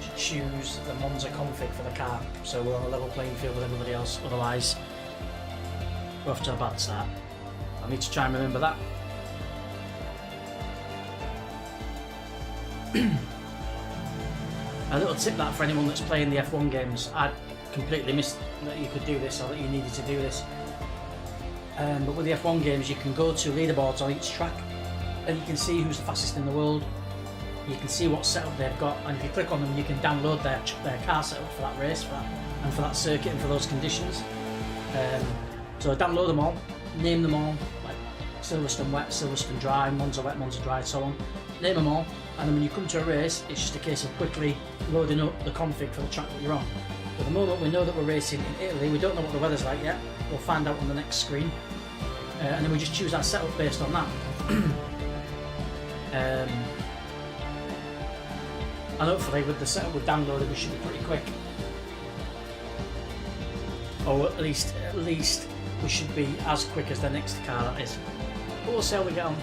to choose the MONZA config for the car, so we're on a level playing field with everybody else, otherwise we're off to a bad start. I need to try and remember that. A little tip that for anyone that's playing the F1 games, I'd completely missed that you could do this or that you needed to do this. But with the F1 games you can go to leaderboards on each track and you can see who's the fastest in the world. You can see what setup they've got, and if you click on them you can download their car setup for that race and for that circuit and for those conditions. So download them all, name them all, like Silverstone wet, Silverstone dry, MONZA wet, MONZA dry, so on. Name them all, and then when you come to a race, it's just a case of quickly loading up the config for the track that you're on. At the moment, we know that we're racing in Italy. We don't know what the weather's like yet. We'll find out on the next screen, and then we just choose our setup based on that. And hopefully, with the setup we've downloaded, we should be pretty quick. Or at least we should be as quick as the next car that is. But we'll see how we get on.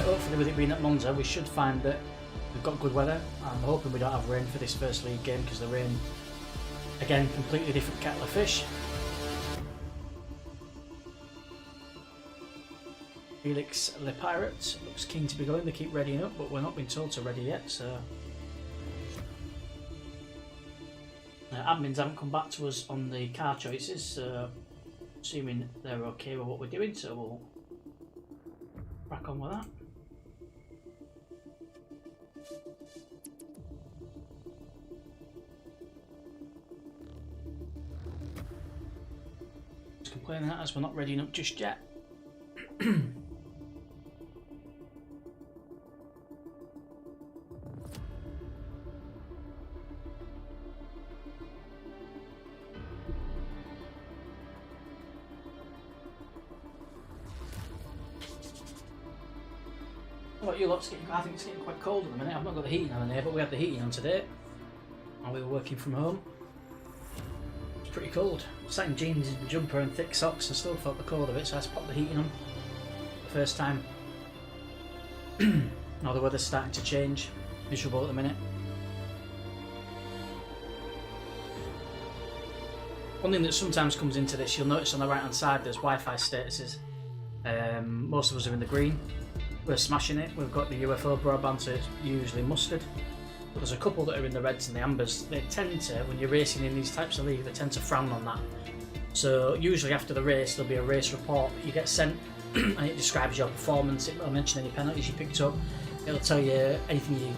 Hopefully with it being at Monza we should find that we've got good weather. I'm hoping we don't have rain for this first league game, because the rain, again, completely different kettle of fish. Felix Le Pirate looks keen to be going. They keep readying up, but we're not being told to ready yet, so admins haven't come back to us on the car choices, so assuming they're okay with what we're doing, so we'll crack on with that. Just complaining that as we're not readying up just yet. What you lot's getting? I think it's getting quite cold at the minute. I've not got the heating on in here, but we had the heating on today, and we were working from home. It's pretty cold. Sat in jeans and jumper and thick socks. I still felt the cold of it, so I just popped the heating on. First time. Now the weather's starting to change. Miserable at the minute. One thing that sometimes comes into this, you'll notice on the right hand side there's Wi-Fi statuses. Most of us are in the green. We're smashing it. We've got the UFO broadband, so it's usually mustard. But there's a couple that are in the reds and the ambers. They tend to, when you're racing in these types of league, they tend to frown on that. So usually after the race there'll be a race report that you get sent, and it describes your performance. It'll mention any penalties you picked up. It'll tell you anything you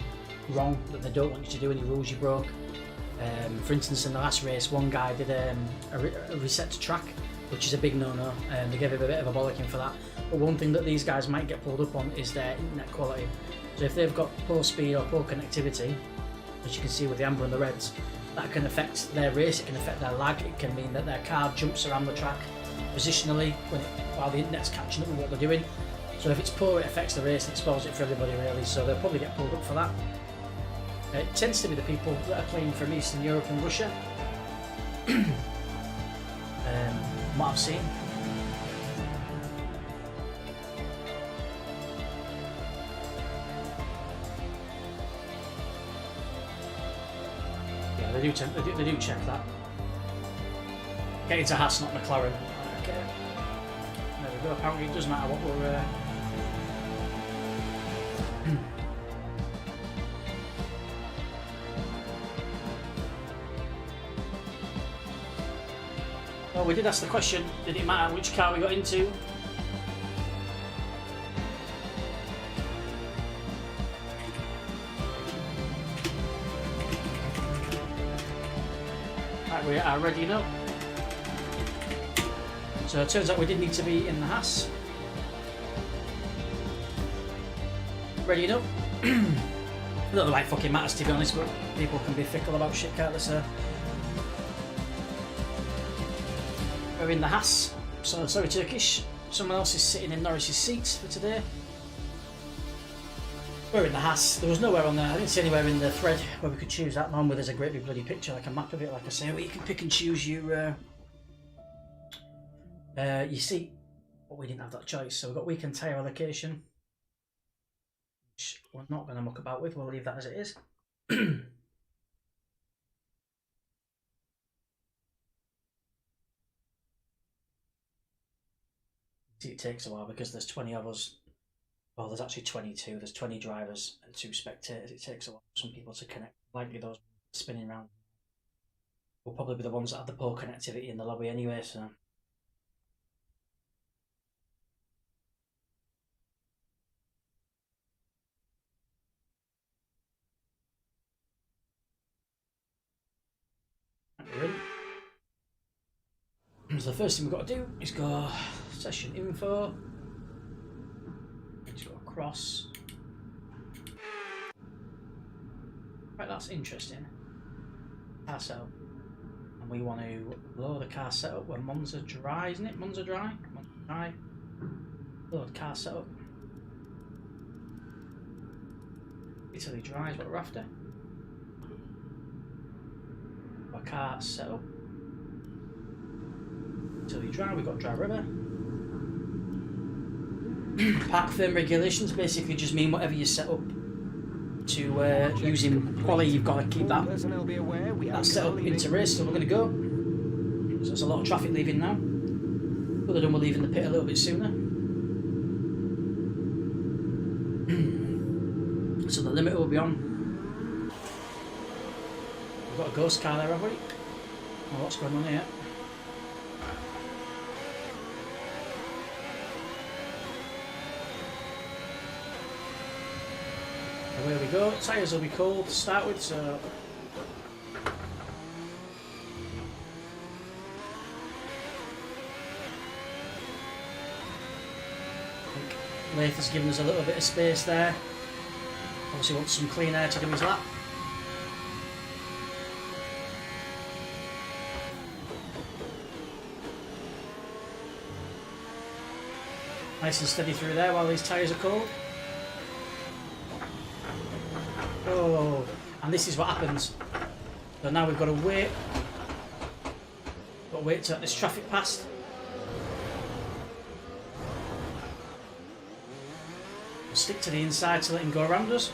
wrong that they don't want you to do, any rules you broke. For instance, in the last race, one guy did a reset to track, which is a big no-no, and they gave him a bit of a bollocking for that. But one thing that these guys might get pulled up on is their internet quality. So if they've got poor speed or poor connectivity, as you can see with the amber and the reds, that can affect their race, it can affect their lag, it can mean that their car jumps around the track positionally while the internet's catching up with what they're doing. So if it's poor, it affects the race and it spoils it for everybody really, so they'll probably get pulled up for that. It tends to be the people that are playing from Eastern Europe and Russia. What I've seen. Yeah, they do check that. Get into Haas, not McLaren. Okay. There we go. Apparently it doesn't matter what we're. Well, we did ask the question, did it matter which car we got into? Right, we are ready up. So it turns out we did need to be in the Haas. Ready up. I don't know why it fucking matters, to be honest, but people can be fickle about shit, can't they, so. We're in the Haas. So, sorry Turkish, someone else is sitting in Norris's seats for today. We're in the Haas. There was nowhere on there, I didn't see anywhere in the thread where we could choose that. Normally there's a great big bloody picture, like a map of it, like I say, where you can pick and choose your seat. But we didn't have that choice, so we've got weekend tyre allocation. Which we're not going to muck about with, we'll leave that as it is. See, it takes a while because there's 20 of us. Well, there's actually 22. There's 20 drivers and 2 spectators. It takes a while for some people to connect. Likely those spinning around will probably be the ones that have the poor connectivity in the lobby anyway, so. So the first thing we've got to do is go session info. Just go across. Right, that's interesting. Car setup. And we want to lower the car setup where MONZA dry, isn't it? MONZA dry? MONZA dry. Load car setup. Italy dry is what we're after. Our car setup. Italy dry, we've got dry rubber. Park firm regulations basically just mean whatever you set up to using quality, you've got to keep that set up into race. So we're going to go. So there's a lot of traffic leaving now. Other than we're leaving the pit a little bit sooner. So the limiter will be on. We've got a ghost car there, have we? Oh, what's going on here? Away we go. Tyres will be cold to start with, so I think Lath has given us a little bit of space there. Obviously wants some clean air to do his lap. Nice and steady through there while these tyres are cold. Oh, and this is what happens. So now we've got to wait. Got to wait to let this traffic past. We'll stick to the inside to let him go around us.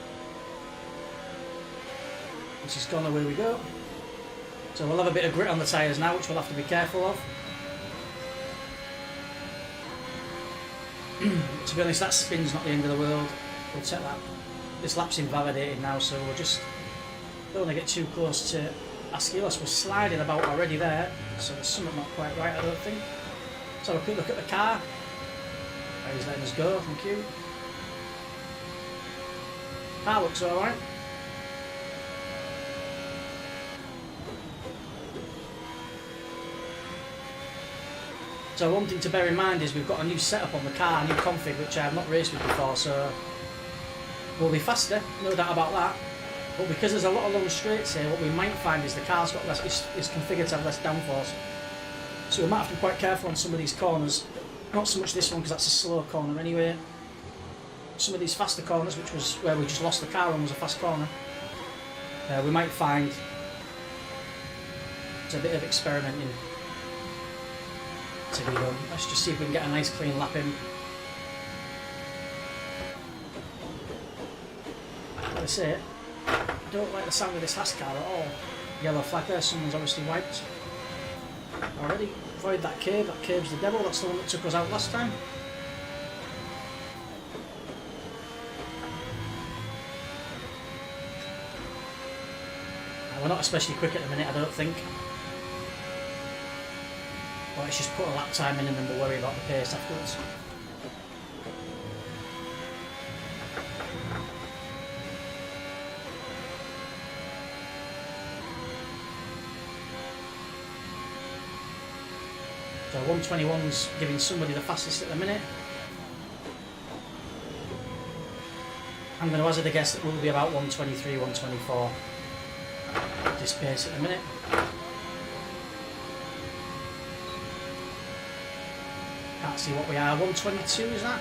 Once he's gone, away we go. So we'll have a bit of grit on the tyres now, which we'll have to be careful of. To be honest, that spin's not the end of the world. We'll take that. This lap's invalidated now, so we'll just don't want to get too close to Askelos. We're sliding about already there, so there's something not quite right, I don't think. Let's have a quick look at the car. Oh, he's letting us go, thank you. Car looks alright. So one thing to bear in mind is we've got a new setup on the car, a new config, which I have not raced with before, so we'll be faster, no doubt about that. But because there's a lot of long straights here, what we might find is the car's got less, is configured to have less downforce. So we might have to be quite careful on some of these corners. Not so much this one because that's a slow corner anyway. Some of these faster corners, which was where we just lost the car on, was a fast corner. We might find it's a bit of experimenting to be done. Let's just see if we can get a nice clean lap in. Like I say, I don't like the sound of this Haas car at all. Yellow flag there, someone's obviously wiped already. Avoid that curve, that curve's the devil, that's the one that took us out last time. We're not especially quick at the minute, I don't think. But let's just put a lap time in and then we'll worry about the pace afterwards. So 121's giving somebody the fastest at the minute. I'm going to hazard a guess that we'll be about 123, 124 at this pace at the minute. Can't see what we are. 122 is that?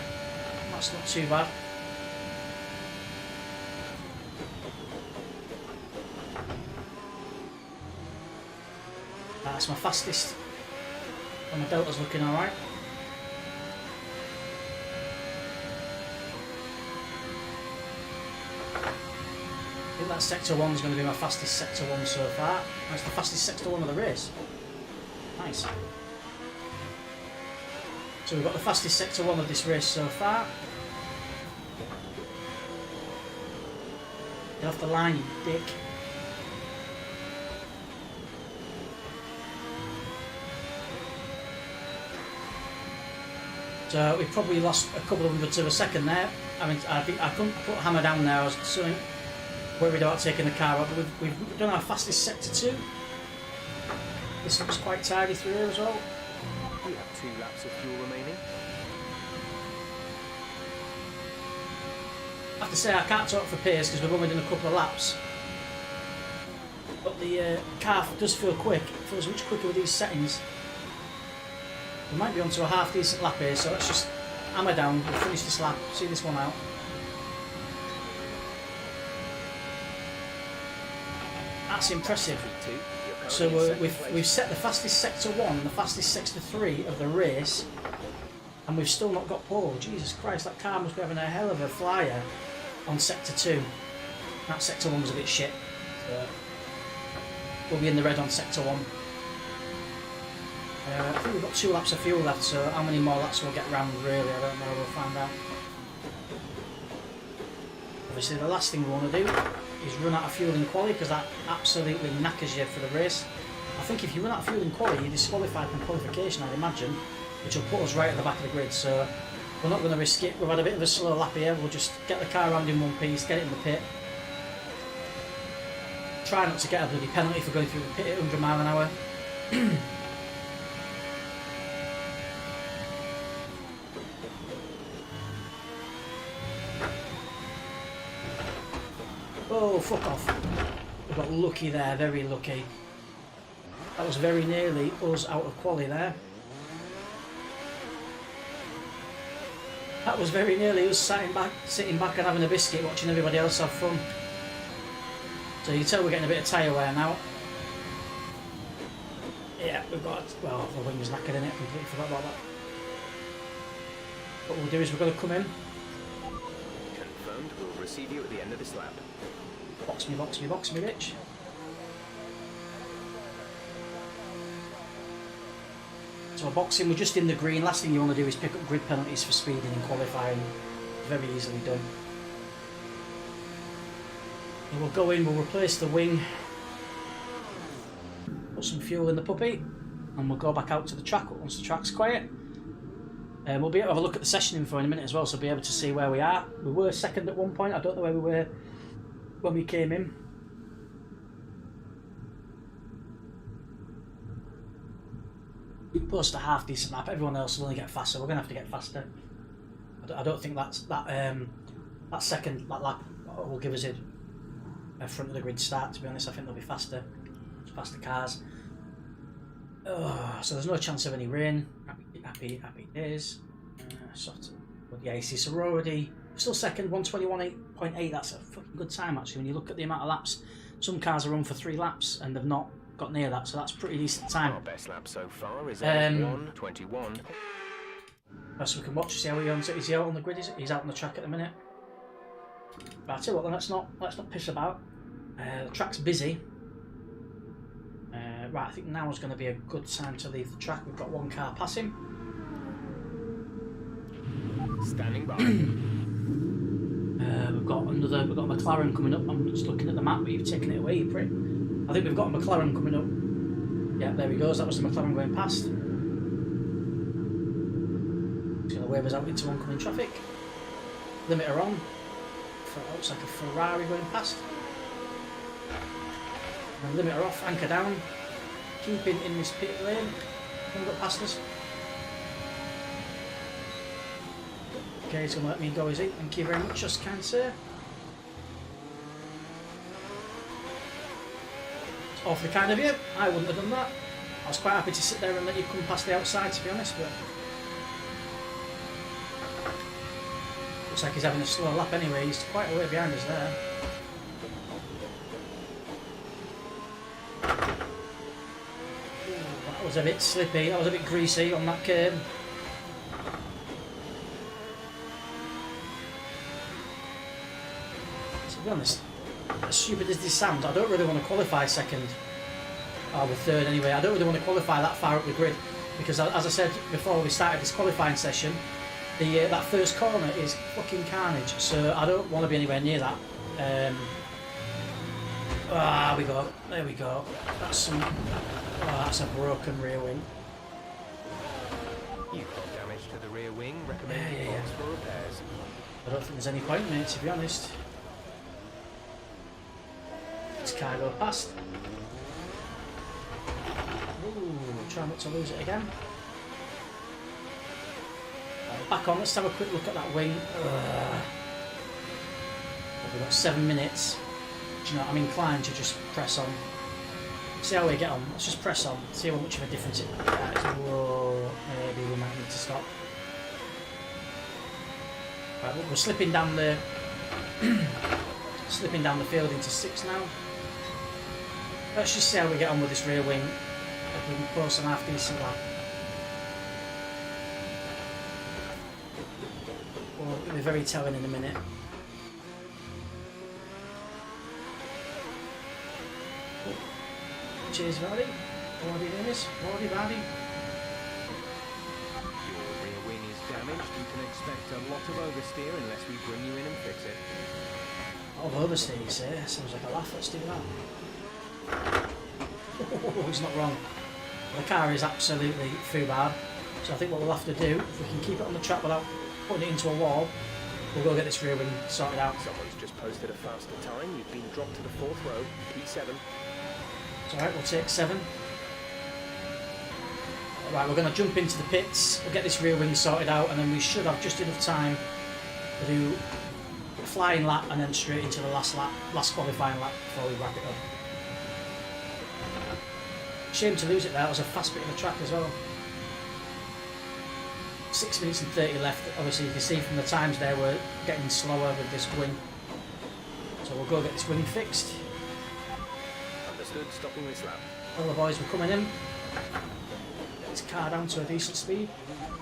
That's not too bad. That's my fastest. And my delta's looking alright. I think that sector 1 is going to be my fastest sector 1 so far. That's the fastest sector 1 of the race. Nice. So we've got the fastest sector 1 of this race so far. Get off the line, you dick. So we've probably lost a couple of hundredths of a second there. I mean, I think I couldn't put hammer down there. I was so worried about taking the car out, but we've done our fastest sector 2. This looks quite tidy through here as well. We have 2 laps of fuel remaining. I have to say I can't talk for pace because we've only done a couple of laps. But the car does feel quick. It feels much quicker with these settings. We might be onto a half decent lap here, so let's just hammer down. We'll finish this lap, see this one out. That's impressive. So we've set the fastest sector 1 and the fastest sector 3 of the race, and we've still not got pole. Jesus Christ, that car must be having a hell of a flyer on sector 2. That sector 1 was a bit shit. So we'll be in the red on sector 1. I think we've got 2 laps of fuel left, so how many more laps we'll get round really, I don't know, we'll find out. Obviously the last thing we want to do is run out of fuel in quali, because that absolutely knackers you for the race. I think if you run out of fuel in quali, you're disqualified from qualification, I'd imagine, which will put us right at the back of the grid, so we're not going to risk it. We've had a bit of a slow lap here, we'll just get the car around in one piece, get it in the pit. Try not to get a bloody penalty for going through the pit at 100 mile an hour. Oh, fuck off. We got lucky there, very lucky. That was very nearly us out of quali there. That was very nearly us sitting back and having a biscuit, watching everybody else have fun. So you can tell we're getting a bit of tyre wear now. Yeah, we've got, well, the wing's knackered in it, completely forgot about that. What we'll do is we're going to come in. Confirmed, we'll receive you at the end of this lap. Box me, box me, box me, bitch. So boxing, we're just in the green. Last thing you want to do is pick up grid penalties for speeding and qualifying. Very easily done. And we'll go in, we'll replace the wing, put some fuel in the puppy, and we'll go back out to the track once the track's quiet. We'll be able to have a look at the session info in a minute as well, so we'll be able to see where we are. We were second at one point, I don't know where we were when we came in. We post a half decent lap, everyone else will only get faster, we're going to have to get faster. I don't think that second lap will give us a front of the grid start, to be honest. I think they'll be faster. Faster cars. Oh, so there's no chance of any rain. Happy days. Yeah, you see, so we're already still second, 121.8. That's a fucking good time actually when you look at the amount of laps. Some cars are run for 3 laps and they've not got near that, so that's pretty decent time. Our best lap so far is 1:21. So we can watch to see how he owns it. Is he out on the grid? He's out on the track at the minute. But I'll tell you what, then let's not piss about. The track's busy. Right, I think now is going to be a good time to leave the track. We've got one car passing. Standing by. We've got a McLaren coming up. I'm just looking at the map, but you've taken it away, you prick. I think we've got a McLaren coming up. Yeah, there he goes. That was the McLaren going past. He's going to wave us out into oncoming traffic. Limiter on. Looks like a Ferrari going past. And limiter off, anchor down. Keeping in this pit lane. Haven't got past us. Okay, he's going to let me go, is he? Thank you very much, just kind sir. It's awfully kind of you. I wouldn't have done that. I was quite happy to sit there and let you come past the outside, to be honest, but... Looks like he's having a slow lap anyway. He's quite a way behind us there. Ooh, that was a bit slippy. That was a bit greasy on that curb. To be honest, as stupid as this sounds, I don't really want to qualify second. Or the third anyway. I don't really want to qualify that far up the grid because, as I said before we started this qualifying session, that first corner is fucking carnage. So I don't want to be anywhere near that. Ah, we go. There we go. That's some. Oh, that's a broken rear wing. You've got damage to the rear wing. Recommended box for repairs. I don't think there's any point, mate. To be honest. This car go past. Ooh, try not to lose it again. Back on, let's have a quick look at that wing. We've got 7 minutes. Do you know, I'm inclined to just press on. See how we get on. Let's just press on. See how much of a difference it makes. Whoa, maybe we might need to stop. Right, we're slipping down the slipping down the field into 6 now. Let's just see how we get on with this rear wing. If we can post an half decent lap. Well, it'll be very telling in a minute. Oh. Cheers, Vardy. What are you doing this? What are you, Vardy? Your rear wing is damaged. You can expect a lot of oversteer unless we bring you in and fix it. Oh, oversteer, you say? Sounds like a laugh. Let's do that. Oh, he's not wrong. The car is absolutely foobarb. So I think what we'll have to do, if we can keep it on the track without putting it into a wall, we'll go get this rear wing sorted out. Someone's just posted a faster time. You've been dropped to the 4th row. P7. It's alright, we'll take 7. Alright, we're going to jump into the pits, we'll get this rear wing sorted out, and then we should have just enough time to do a flying lap and then straight into the last qualifying lap before we wrap it up. Shame to lose it there, it was a fast bit of the track as well. 6 minutes and 30 left. Obviously you can see from the times there we're getting slower with this wing. So we'll go get this wing fixed. Understood, stopping this lap. All the boys were coming in. Get this car down to a decent speed.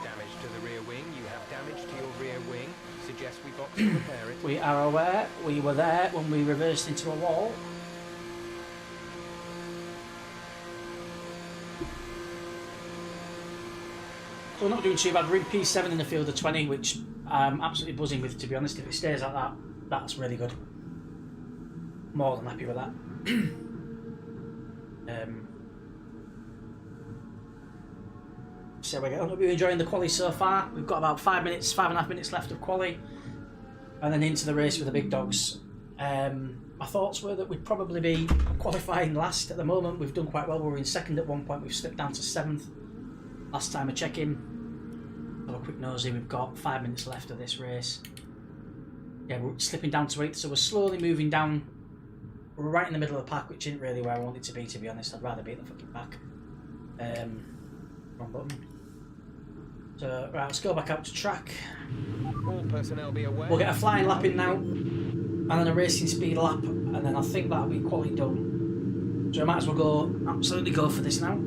Damage to the rear wing. You have damage to your rear wing. Suggest we box and repair it. We are aware, we were there when we reversed into a wall. So we're not doing too bad. We're in P7 in the field of 20, which I'm absolutely buzzing with, to be honest. If it stays like that, that's really good. More than happy with that. So we're enjoying the quali so far. We've got about 5.5 minutes left of quali, and then into the race with the big dogs. My thoughts were that we'd probably be qualifying last at the moment. We've done quite well. We were in 2nd at one point. We've slipped down to 7th. Last time I check in. Have a quick nosy. We've got 5 minutes left of this race. Yeah, we're slipping down to 8th, so we're slowly moving down. We're right in the middle of the pack, which isn't really where I want it to be honest. I'd rather be at the fucking back. Wrong button. So, right, let's go back out to track. All personnel be aware. We'll get a flying lap in now, and then a racing speed lap, and then I think that'll be quality done. So I might as well absolutely go for this now.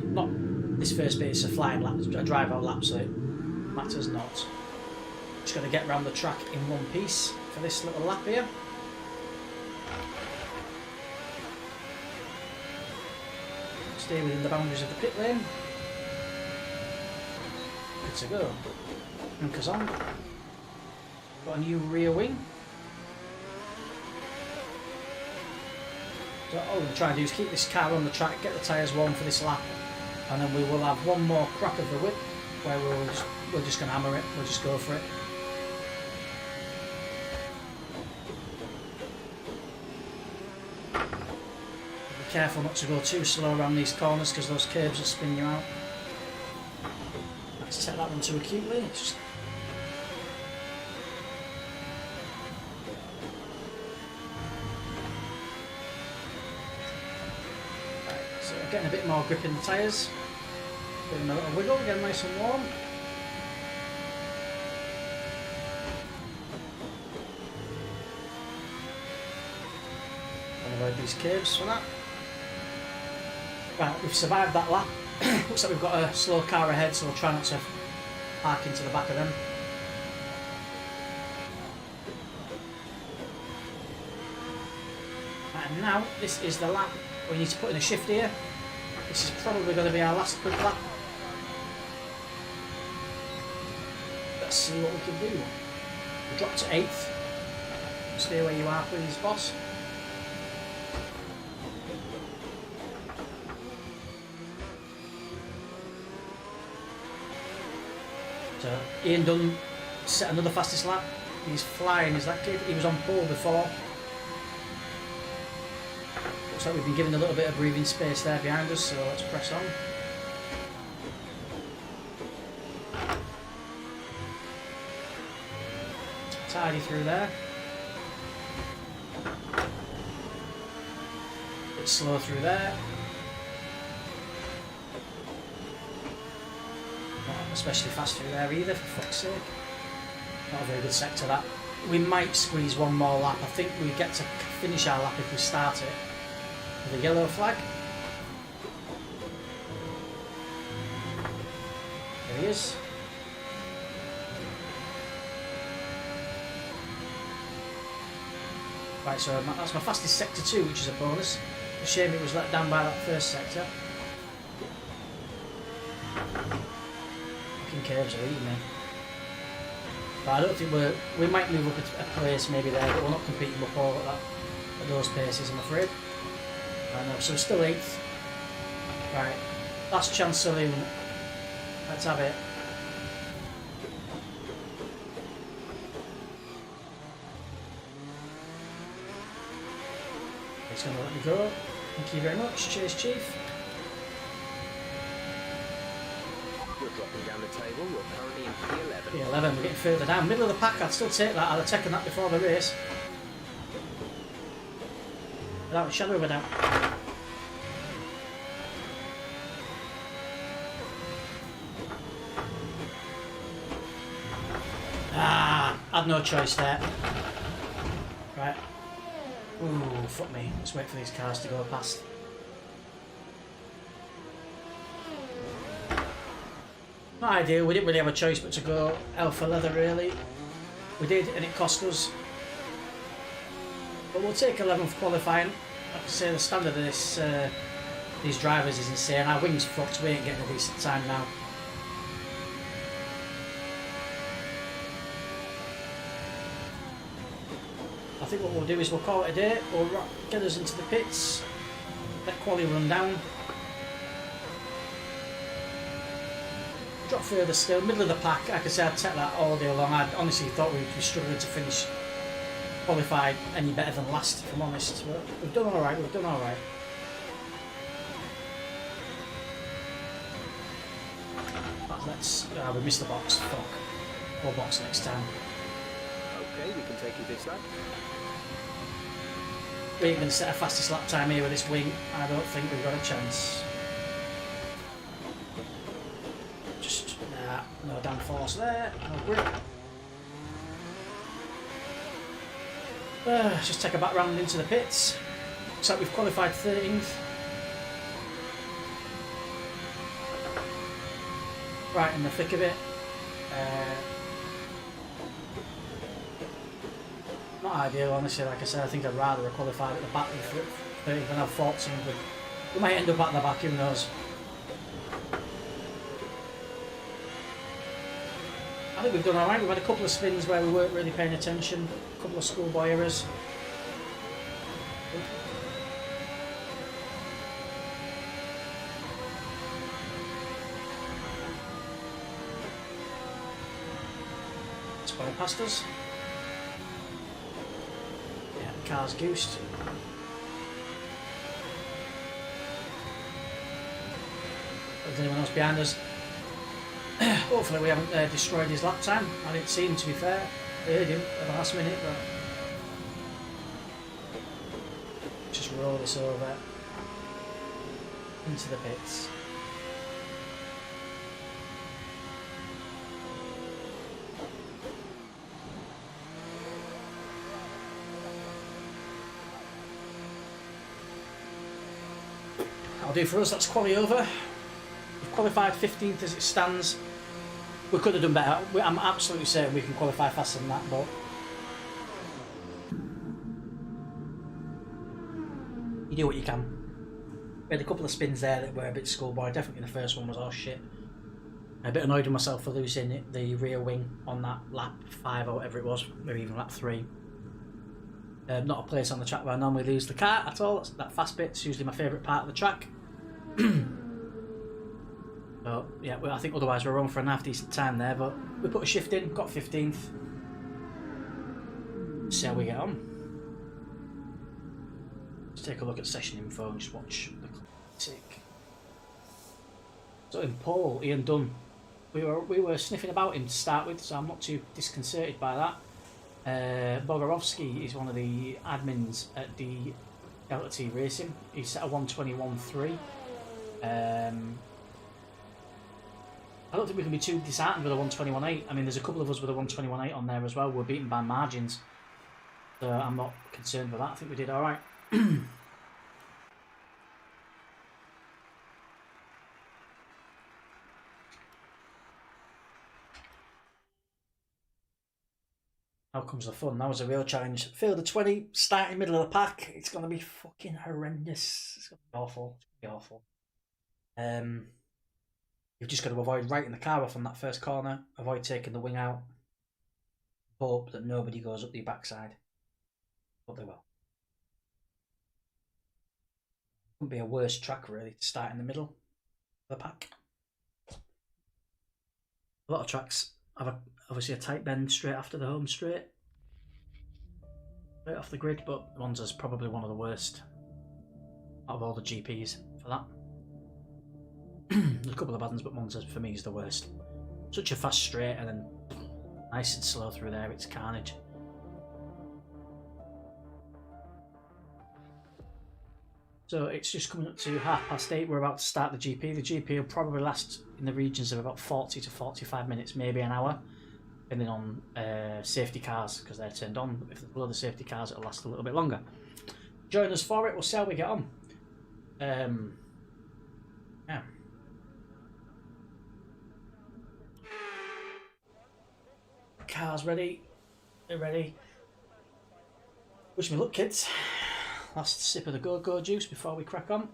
Not this first bit, it's a flying lap, it's a drive out lap, so it matters not. Just got to get around the track in one piece for this little lap here. Stay within the boundaries of the pit lane. Good to go. Anchors on. Got a new rear wing. So all we'll try and do is keep this car on the track, get the tyres warm for this lap, and then we will have one more crack of the whip where we're just going to hammer it, we'll just go for it. Be careful not to go too slow around these corners because those curbs will spin you out. Let's take that one too acutely. Just... Right, so getting a bit more grip in the tyres. Giving them a little wiggle, get them nice and warm. And avoid these curves for that. Right, we've survived that lap. Looks like we've got a slow car ahead, so we'll try not to park into the back of them. And now, this is the lap we need to put in a shift here. This is probably going to be our last quick lap. Let's see what we can do. We dropped to 8th. Stay where you are, please, boss. So Ian Dunn set another fastest lap. He's flying, is that kid? He was on pole before. Looks like we've been given a little bit of breathing space there behind us, so let's press on. Tidy through there. Bit slow through there. Especially fast through there either, for fuck's sake. Not a very good sector that. We might squeeze one more lap. I think we get to finish our lap if we start it with a yellow flag. There he is. Right, so that's my fastest sector 2, which is a bonus. A shame it was let down by that first sector. Curves are eating me. But I don't think we might move up a place maybe there, but we're not competing up all at those paces, I'm afraid. I know, so we're still 8th. Right, last chance saloon. Let's have it. He's going to let me go. Thank you very much. Cheers, Chief. Dropping down the table, you're currently in P11. P11, we're getting further down. Middle of the pack, I'd still take that. I'd have taken that before the race. Without a shadow of a doubt. Ah, had no choice there. Right. Ooh, fuck me. Let's wait for these cars to go past. Not ideal, we didn't really have a choice but to go alpha leather really. We did, and it cost us. But we'll take 11th qualifying. Like I say, the standard of this, these drivers is insane. Our wing's fucked, we ain't getting a decent time now. I think what we'll do is we'll call it a day, we'll get us into the pits, let quali run down. Drop further still, middle of the pack. Like I said, I'd take that all day long. I honestly thought we'd be struggling to finish qualified any better than last, if I'm honest. But we've done alright, we've done alright. Let's... we missed the box, fuck. We'll box next time. Okay, we can take you this lap. We ain't going to set a fastest lap time here with this wing. I don't think we've got a chance. Just, no downforce there, no grip. Just take a back round into the pits. Looks like we've qualified 13th. Right in the thick of it. Not ideal, honestly. Like I said, I think I'd rather have qualified at the back than have 14. But we might end up at the back, who knows. I think we've done alright. We've had a couple of spins where we weren't really paying attention. A couple of schoolboy errors. It's going past us. Yeah, the car's goosed. Is anyone else behind us? Hopefully we haven't destroyed his lap time. I didn't see him, to be fair. I heard him at the last minute, but just roll this over into the pits. That'll do for us. That's quali over. We've qualified 15th as it stands. We could have done better. I'm absolutely certain we can qualify faster than that, but you do what you can. We had a couple of spins there that were a bit schoolboy. Definitely the first one was oh shit. I'm a bit annoyed with myself for losing the rear wing on that lap 5 or whatever it was, maybe even lap 3. Not a place on the track where I normally lose the car at all. That fast bit's usually my favourite part of the track. So yeah, well, I think otherwise we're wrong for a half decent time there, but we put a shift in, got 15th. See how we get on. Let's take a look at session info and just watch the tick. So in pole, Ian Dunn. We were sniffing about him to start with, so I'm not too disconcerted by that. Bogorovsky is one of the admins at the Delta T Racing. He's set a 121.3. I don't think we can be too disheartened with a 121.8. I mean, there's a couple of us with a 121.8 on there as well. We're beaten by margins, so I'm not concerned with that. I think we did all right. Now comes the fun. That was a real challenge. Field of 20, starting middle of the pack. It's going to be fucking horrendous. It's going to be awful. It's going to be awful. You've just got to avoid writing the car off on that first corner. Avoid taking the wing out. Hope that nobody goes up the backside. But they will. Wouldn't be a worse track really to start in the middle of the pack. A lot of tracks have obviously a tight bend straight after the home straight. Right off the grid, but Monza's probably one of the worst out of all the GPs for that. There's a couple of bad ones, but Monza for me is the worst. Such a fast straight and then nice and slow through there, it's carnage. So it's just coming up to 8:30. We're about to start the GP. The GP will probably last in the regions of about 40 to 45 minutes, maybe an hour, depending on safety cars because they're turned on. If there's below the safety cars, it'll last a little bit longer. Join us for it. We'll see how we get on. Yeah. Cars ready. They're ready. Wish me luck, kids. Last sip of the go-go juice before we crack on.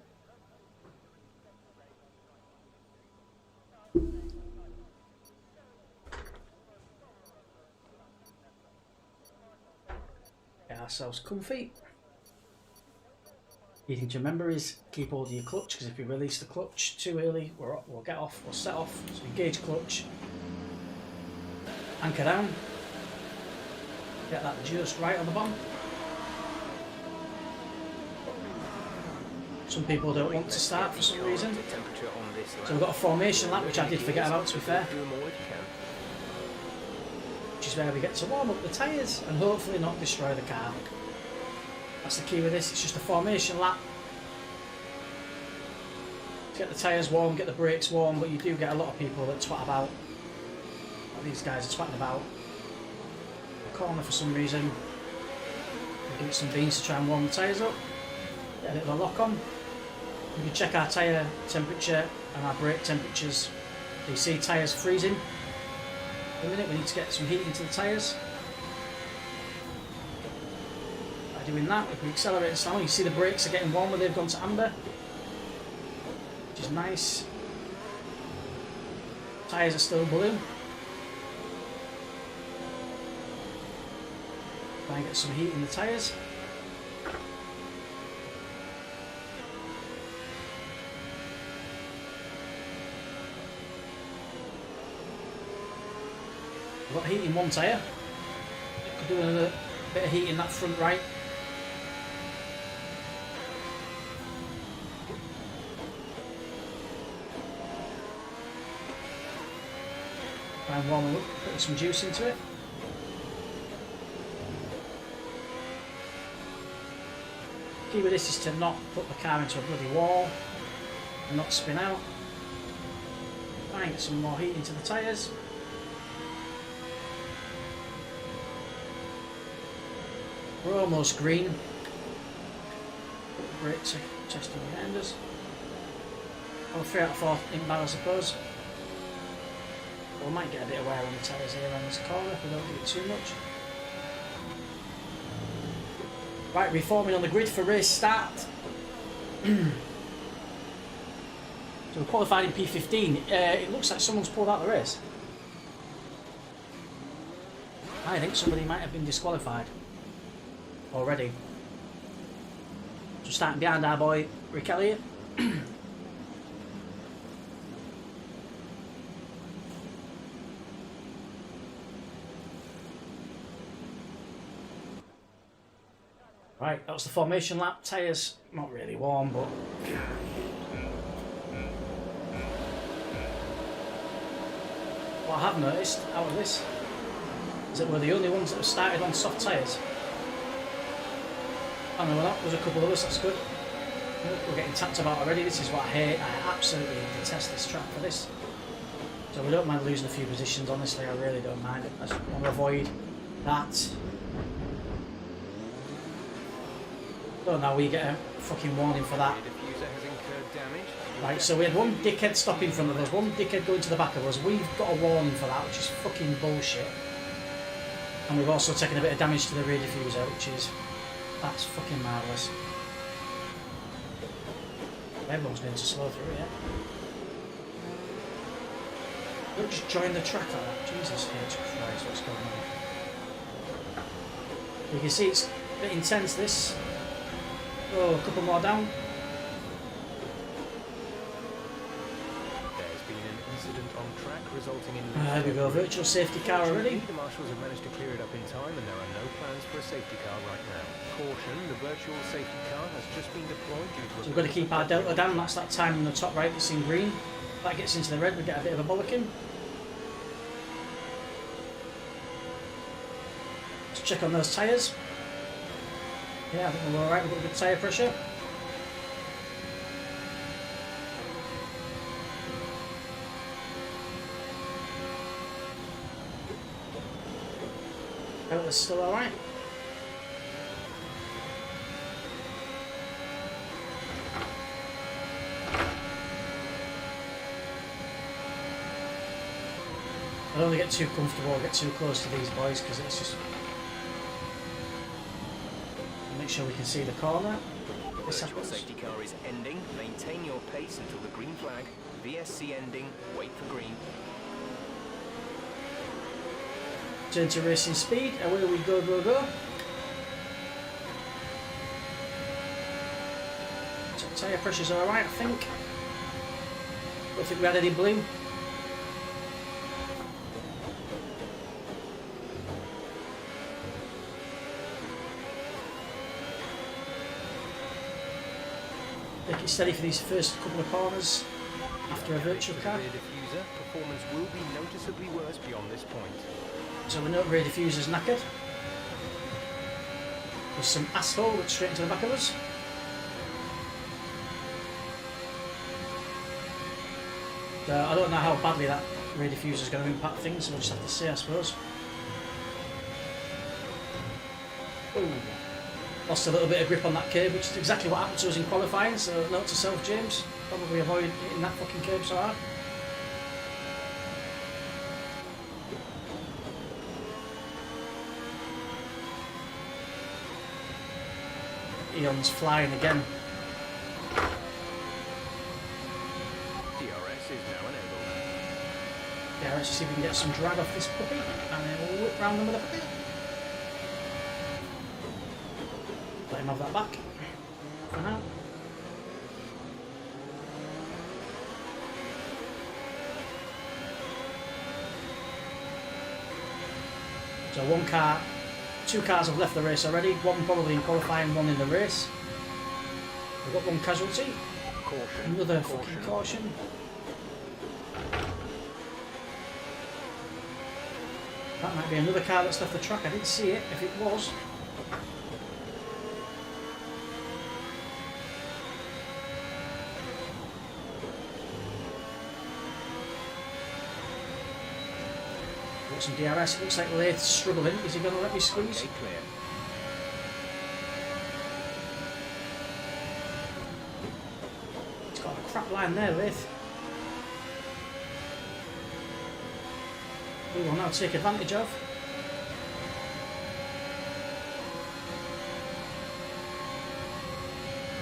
Get ourselves comfy. The thing to remember is keep hold of your clutch, because if you release the clutch too early, we'll get off, we'll set off. So engage clutch, anchor down, get that just right on the bottom. Some people don't want to start for some reason. So we've got a formation lap, which I did forget about, to be fair. Which is where we get to warm up the tyres and hopefully not destroy the car. That's the key with this, it's just a formation lap. To get the tyres warm, get the brakes warm, but you do get a lot of people that twat about. These guys are twatting about. A corner for some reason. Give it some beans to try and warm the tyres up. Get a bit of a lock on. We can check our tyre temperature and our brake temperatures. You see tyres freezing. In a minute we need to get some heat into the tyres. By doing that, we can accelerate slow. You see the brakes are getting warmer, they've gone to amber, which is nice. Tyres are still blue. Try and get some heat in the tyres. We've got heat in one tyre. Could do another bit of heat in that front right. Try and warm them up, putting some juice into it. Key with this is to not put the car into a bloody wall and not spin out. Try and get some more heat into the tyres. We're almost green. Great testing behind us. Well, 3 out of 4 in bar, I suppose. But we might get a bit of wear on the tyres here around this corner if we don't do it too much. Right, reforming on the grid for race start. So we're qualified in P15. It looks like someone's pulled out the race. I think somebody might have been disqualified already. So starting behind our boy Rick Elliott. Right, that was the formation lap. Tyres not really warm, but what I have noticed out of this is that we're the only ones that have started on soft tyres. I know we're not, there's a couple of us, that's good. We're getting tapped about already. This is what I hate. I absolutely detest this track for this. So we don't mind losing a few positions, honestly, I really don't mind it. I just want to avoid that. Oh, now we get a fucking warning for that. Right, so we had one dickhead stop in front of us, one dickhead going to the back of us. We've got a warning for that, which is fucking bullshit. And we've also taken a bit of damage to the rear diffuser, which is... that's fucking marvellous. Everyone's going to slow through, yeah? Don't just join the track like that. Jesus H. Christ, what's going on? You can see it's a bit intense, this. Oh, a couple more down. There's been an incident on track resulting in... There we go, virtual safety car already. The marshals have managed to clear it up in time and there are no plans for a safety car right now. Caution, the virtual safety car has just been deployed due to... So we've got to keep our delta down, that's that time on the top right that's in green. If that gets into the red, we get a bit of a bollocking. Let's check on those tyres. Yeah, I think we're alright, we've got good tyre pressure. Delta's still alright. I don't want to get too comfortable or get too close to these boys because it's just... make sure we can see the corner. Virtual safety car is ending. Maintain your pace until the green flag. VSC ending. Wait for green. Turn to racing speed. Away we go, go, go. So tyre pressures are alright, I think. Don't think we had any blue. Take it steady for these first couple of corners after a virtual car. Rear diffuser performance will be noticeably worse beyond this point. So we know rear diffuser's knackered. There's some asshole that's straight into the back of us. So I don't know how badly that rear diffuser's going to impact things, so we'll just have to see, I suppose. Ooh. Lost a little bit of grip on that curb, which is exactly what happened to us in qualifying, so note to self, James. Probably avoid hitting that fucking curb so hard. Eon's flying again. DRS is now enabled. Yeah, let's see if we can get some drag off this puppy, and then we'll whip round them with a puppy. Let him have that back for now. So one car, 2 cars have left the race already, one probably in qualifying, one in the race. We've got one casualty. Caution. Another fucking caution. That might be another car that's left the track. I didn't see it. If it was. Got some DRS. It looks like Lath's struggling. Is he going to let me squeeze? Okay, clear. He's got a crap line there, Lath. We will now take advantage of.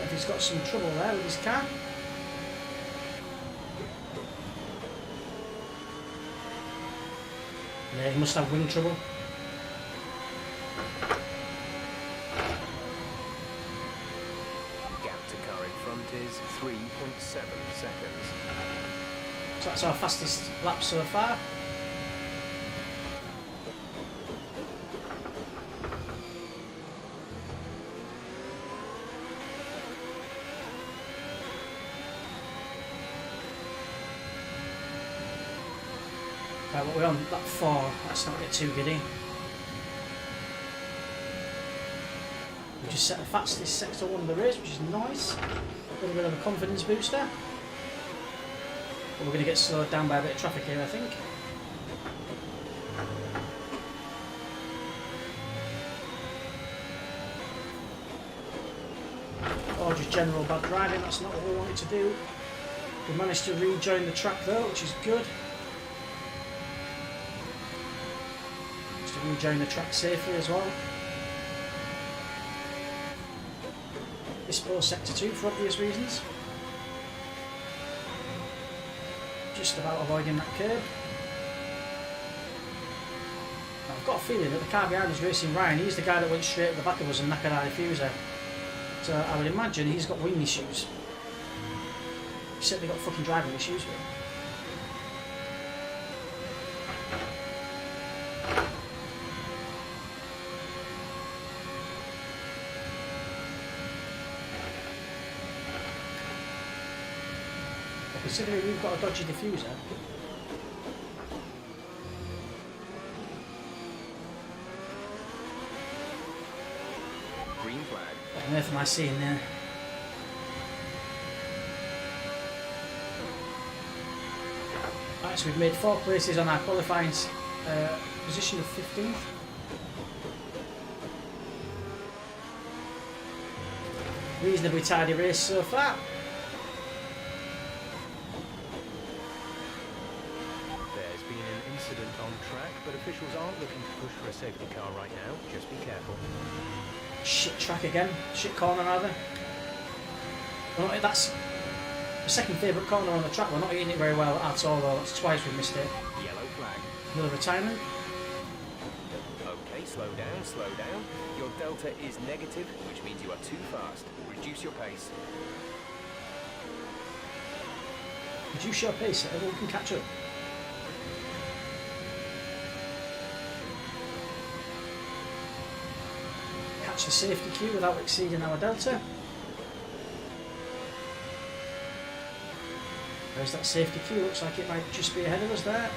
If he's got some trouble there with his car. Yeah, he must have wing trouble. Gap to car in front is 3.7 seconds. So that's our fastest lap so far. Right, but we're on lap 4, let's not get too giddy. We just set the fastest sector 1 of the race, which is nice. A little bit of a confidence booster. But we're going to get slowed down by a bit of traffic here, I think. Or just general bad driving, that's not what we wanted to do. We managed to rejoin the track though, which is good. To rejoin the track safely as well. Explore sector 2 for obvious reasons. Just about avoiding that curb. Now, I've got a feeling that the car behind us racing Ryan, he's the guy that went straight at the back of us and knackered our diffuser. So I would imagine he's got wing issues. He's certainly got fucking driving issues with him. Considering we've got a dodgy diffuser. Green flag. What on earth am I seeing there? Right, so we've made 4 places on our qualifying position of 15th. Reasonably tidy race so far. On track, but officials aren't looking to push for a safety car right now. Just be careful. Shit track again. Shit corner rather. Well, that's the second favourite corner on the track. We're not hitting it very well at all though. That's twice we've missed it. Yellow flag. Another retirement. Okay, slow down, slow down. Your delta is negative, which means you are too fast. Reduce your pace. Reduce your pace so everyone can catch up. Catch the safety queue without exceeding our delta. There's that safety queue, looks like it might just be ahead of us there.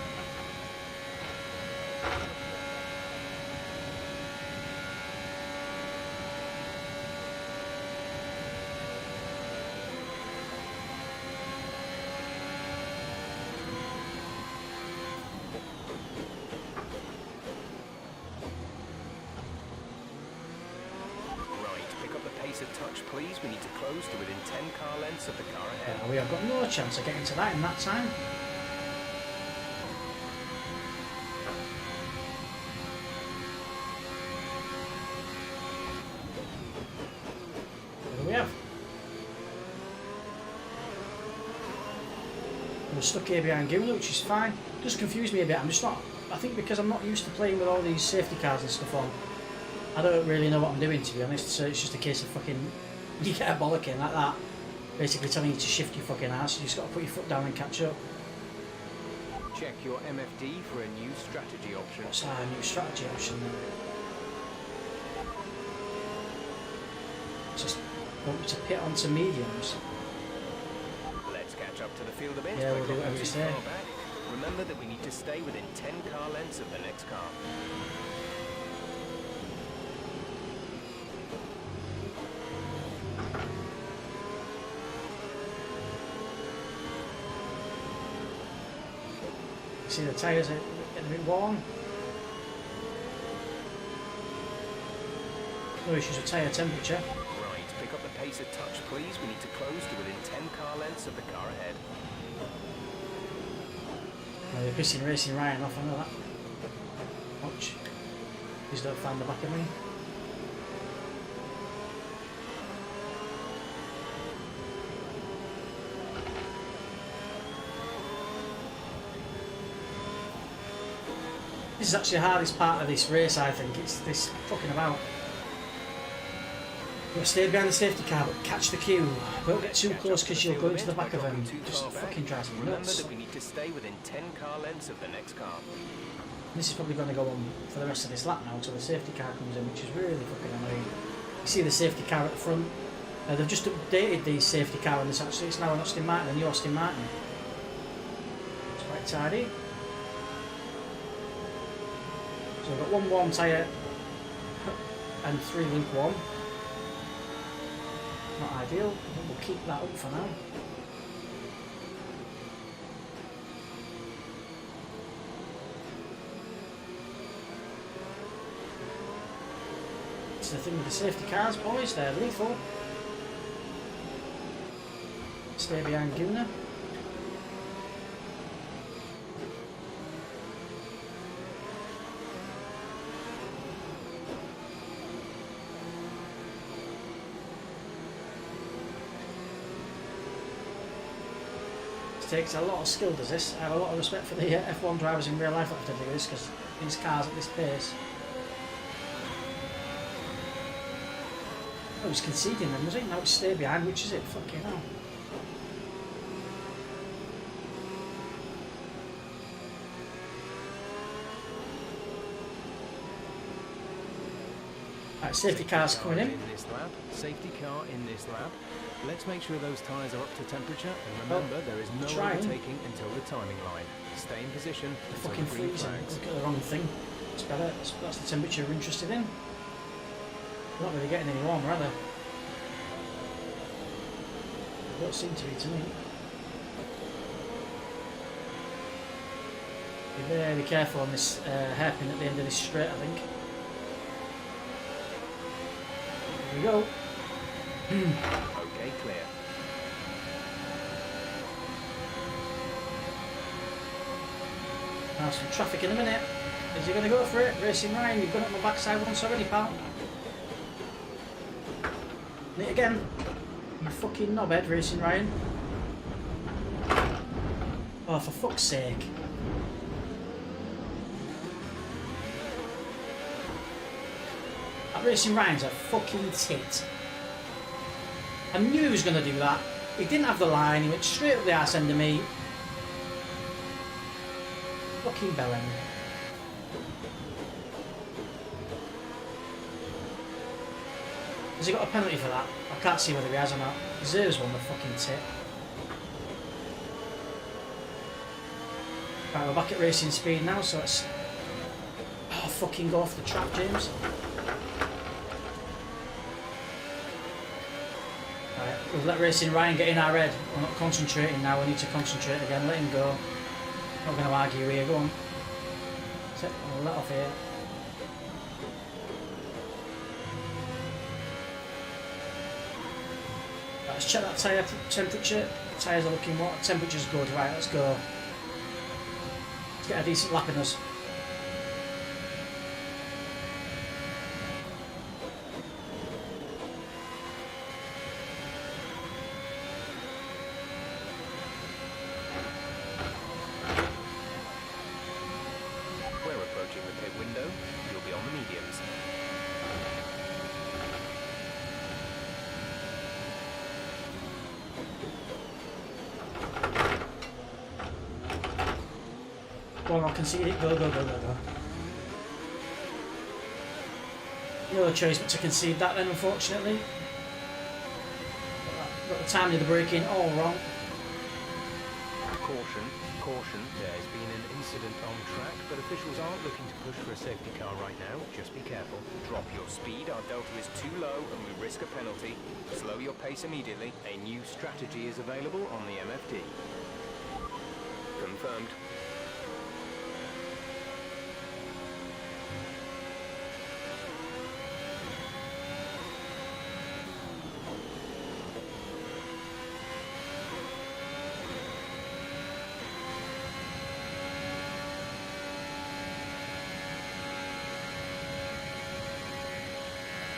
A touch, please. We need to close to within 10 car lengths of the car ahead. We have got no chance of getting to that in that time. What do we have? We're stuck here behind Gula, which is fine. It does confuse me a bit. I'm just not. I think because I'm not used to playing with all these safety cars and stuff on. I don't really know what I'm doing, to be honest, so it's just a case of fucking, you get a bollocking like that, basically telling you to shift your fucking ass, you just got to put your foot down and catch up. Check your MFD for a new strategy option. What's our new strategy option then? Just want me to pit onto mediums. Let's catch up to the field a bit. Yeah, we'll do whatever you say. Remember that we need to stay within 10 car lengths of the next car. See the tyres are getting a bit worn. No issues with tyre temperature. Right, pick up the pace a touch, please. We need to close to within 10 car lengths of the car ahead. Oh, you're pissing Racing Ryan off, I know that. Watch. Please don't find the back of me. This is actually the hardest part of this race, I think. It's this fucking about. You've got to stay behind the safety car, but catch the queue. Don't get too close because you'll go into the back of them. Just fucking drives me Remember nuts. that we need to stay within 10 car lengths of the next car. This is probably going to go on for the rest of this lap now until the safety car comes in, which is really fucking annoying. You see the safety car at the front. They've just updated the safety car on this actually. It's now an Aston Martin, a new Aston Martin. It's quite tidy. So we've got one warm tyre and 3 lukewarm. Not ideal, but we'll keep that up for now. It's the thing with the safety cars, boys, they're lethal. Stay behind Guna. Takes a lot of skill, does this? I have a lot of respect for the F1 drivers in real life that have to do this, because these cars at this pace. Oh, he's conceding them, was he? Now it's stay behind, which is it? Fucking hell. Right, safety car's coming in. This lap. Safety car in this lap. Let's make sure those tyres are up to temperature, and remember there is no overtaking until the timing line. Stay in position until Fucking the green freezing. flags. Look at the wrong thing. It's better. That's the temperature we're interested in. We're not really getting any warmer, are they? They don't seem to be to me. Be very careful on this hairpin at the end of this straight, I think. Here we go. Okay, clear. Now some traffic in a minute. Is he going to go for it? Racing Ryan, you've gone up my backside once already, pal. And it again. You fucking knobhead, Racing Ryan. Oh, for fuck's sake. That Racing Ryan's a fucking tit. I knew he was going to do that. He didn't have the line, he went straight up the arse end of me. Fucking bellend. Has he got a penalty for that? I can't see whether he has or not. He deserves one, the fucking tit. Right, we're back at racing speed now, so let's fucking go off the track, James. Right, we've let Racing Ryan get in our head. We're not concentrating now, we need to concentrate again. Let him go. Not going to argue here, go on. We'll let off here. Right, let's check that tyre temperature. The tyres are looking what? Temperature's good. Right, let's go. Let's get a decent lap in us. Well, I concede it. Go, go, go, go, go. No choice but to concede that then, unfortunately. Got the timing of the braking all wrong. Caution, caution, there's been an incident on track, but officials aren't looking to push for a safety car right now. Just be careful. Drop your speed, our delta is too low and we risk a penalty. Slow your pace immediately. A new strategy is available on the MFD. Confirmed.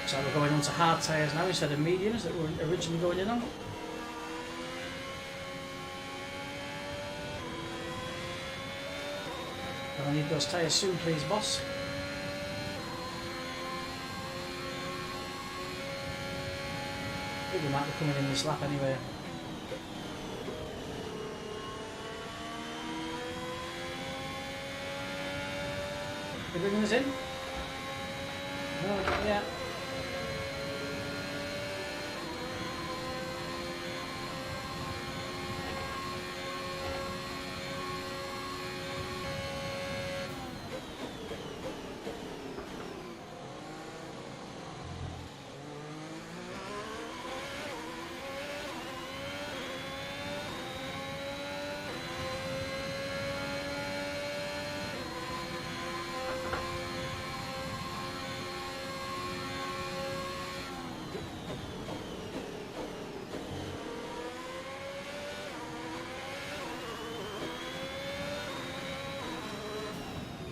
So we're going on to hard tyres now instead of mediums that we were originally going in on. I need those tyres soon, please, boss. I think we might be coming in this lap anyway. Are you bringing us in? No, not yet.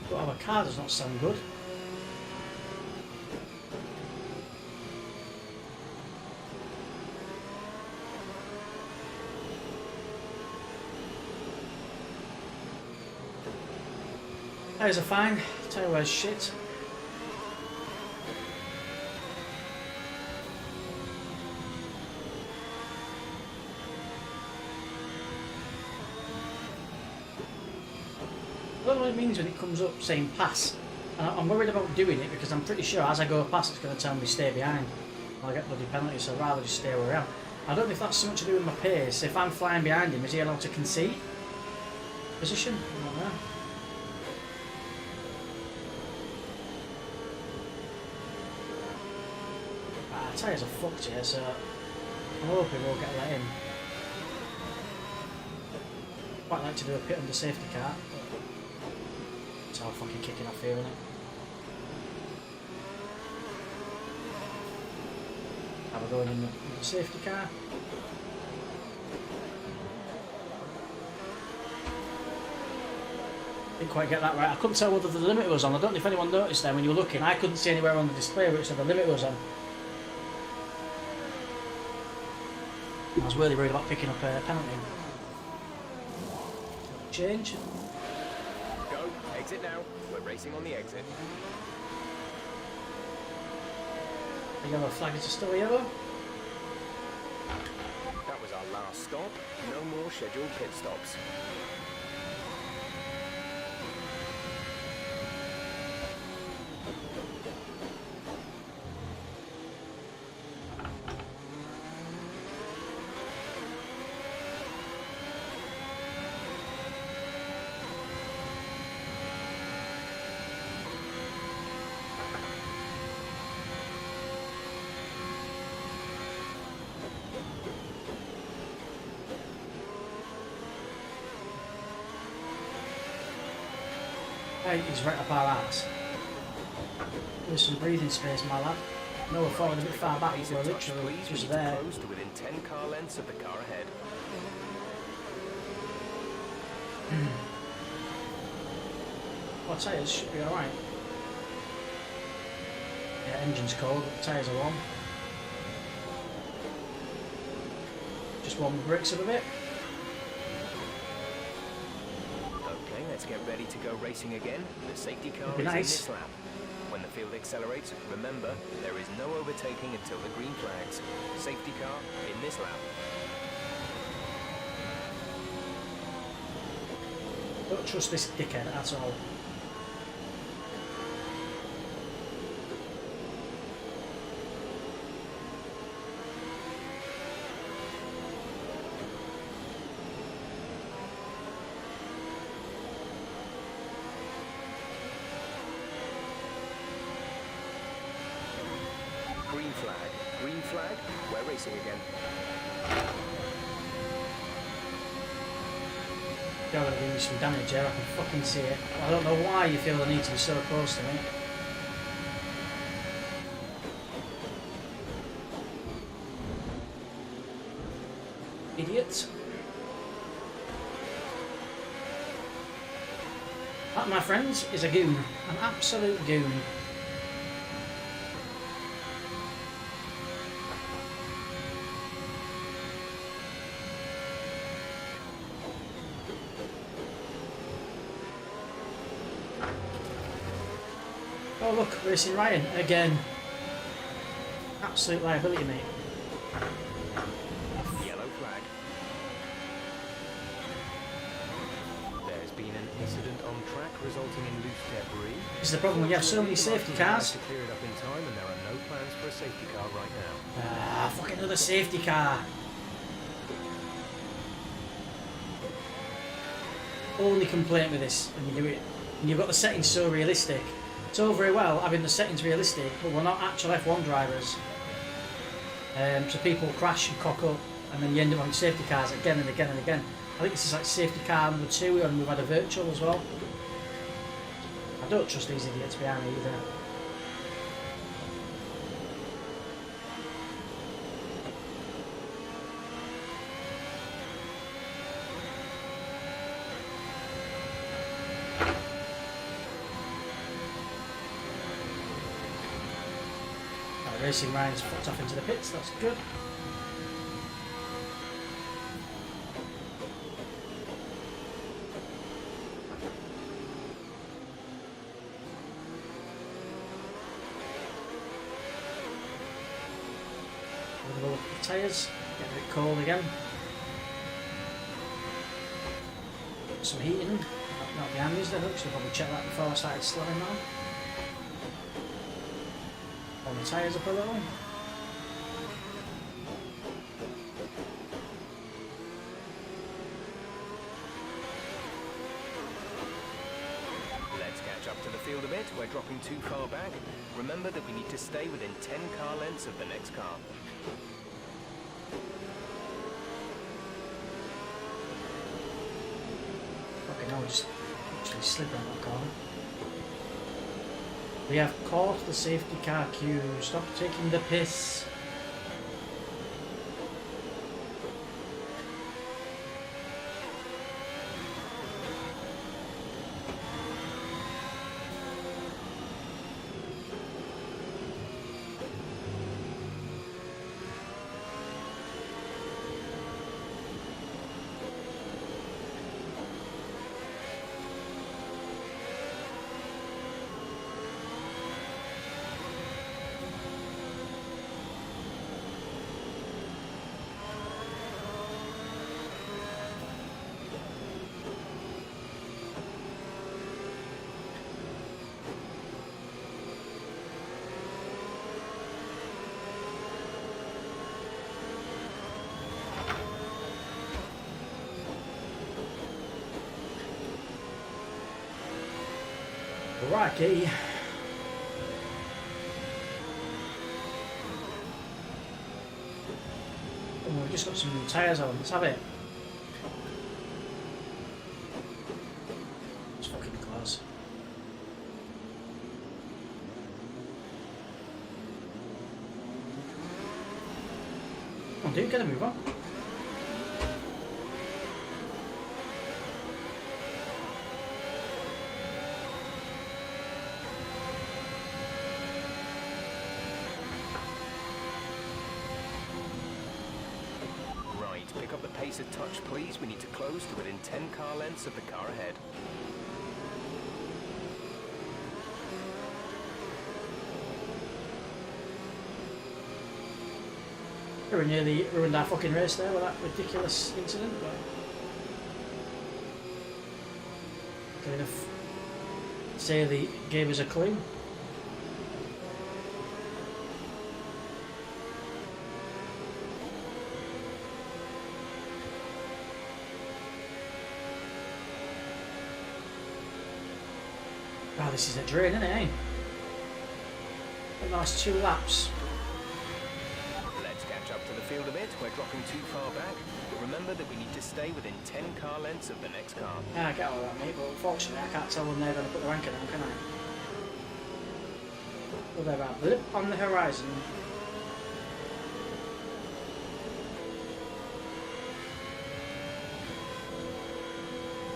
But our car does not sound good. Tyres are fine, tyre wear's shit. I don't know what it means when it comes up saying pass. And I'm worried about doing it because I'm pretty sure as I go past it's going to tell me stay behind. I'll get bloody penalties, so I'd rather just stay where I am. I don't know if that's something to do with my pace. If I'm flying behind him, is he allowed to concede position? I don't know. Ah, tyres are fucked here, so I'm hoping we'll get let in. Quite like to do a pit under safety car. It's all fucking kicking off here, isn't it? Now we're going in the safety car. Didn't quite get that right. I couldn't tell whether the limiter was on. I don't know if anyone noticed there when you were looking. I couldn't see anywhere on the display where it said the limiter was on. I was really worried about picking up a penalty. Change. Go, exit now. We're racing on the exit. The yellow flag is still yellow. That was our last stop. No more scheduled pit stops. He's right up our ass. There's some breathing space, my lad. No, we're falling a bit far back, but we're literally just there. Close to within 10 car lengths of the car ahead. Our tyres should be alright. Yeah, engine's cold, but the tyres are warm. Just warm the brakes up a bit. Okay, let's get ready to go racing again. The safety car is nice. in this lap. When the field accelerates, remember, there is no overtaking until the green flags. Safety car in this lap. Don't trust this dickhead at all. we're racing again. You're gonna give me some damage here, I can fucking see it. I don't know why you feel the need to be so close to me. Idiot. That, my friends, is a goon. An absolute goon. Oh look, Racing Ryan again. Absolute liability, mate. Yellow flag. There's been an incident on track resulting in loose debris. This is the problem when you have so many safety cars. To clear it up in time, and there are no plans for a safety car right now. Ah, fucking another safety car. Only complaint with this when you do it, and you've got the settings so realistic. It's all very well having the settings realistic, but we're not actual F1 drivers. So people crash and cock up, and then you end up on safety cars again and again and again. I think this is like safety car number 2, and we've had a virtual as well. I don't trust these idiots behind me either. Racing Ryan's fucked off into the pits, that's good. We'll look at the tyres, get a bit cold again. Put some heat in them, not behind these there, so we'll probably check that before I started slowing down. The tyres up a little. Let's catch up to the field a bit. We're dropping too far back. Remember that we need to stay within 10 car lengths of the next car. Okay, now we're just actually slipping on that corner. We have caught the safety car queue. Stop taking the piss. Rocky. Oh, we've just got some new tyres on, let's have it. It's fucking close. Come on dude, get a move on. Pick up the pace a touch, please. We need to close to within 10 car lengths of the car ahead. We nearly ruined our fucking race there with that ridiculous incident, but kind of say they gave us a clue. Wow, this is a drain, isn't it, eh? A nice 2 laps. Let's catch up to the we're dropping too far back, but remember that we need to stay within 10 car lengths of the next car. Yeah, I get all that, mate, but unfortunately I can't tell when they're going to put the anchor down, can I? Well, they're a blip on the horizon.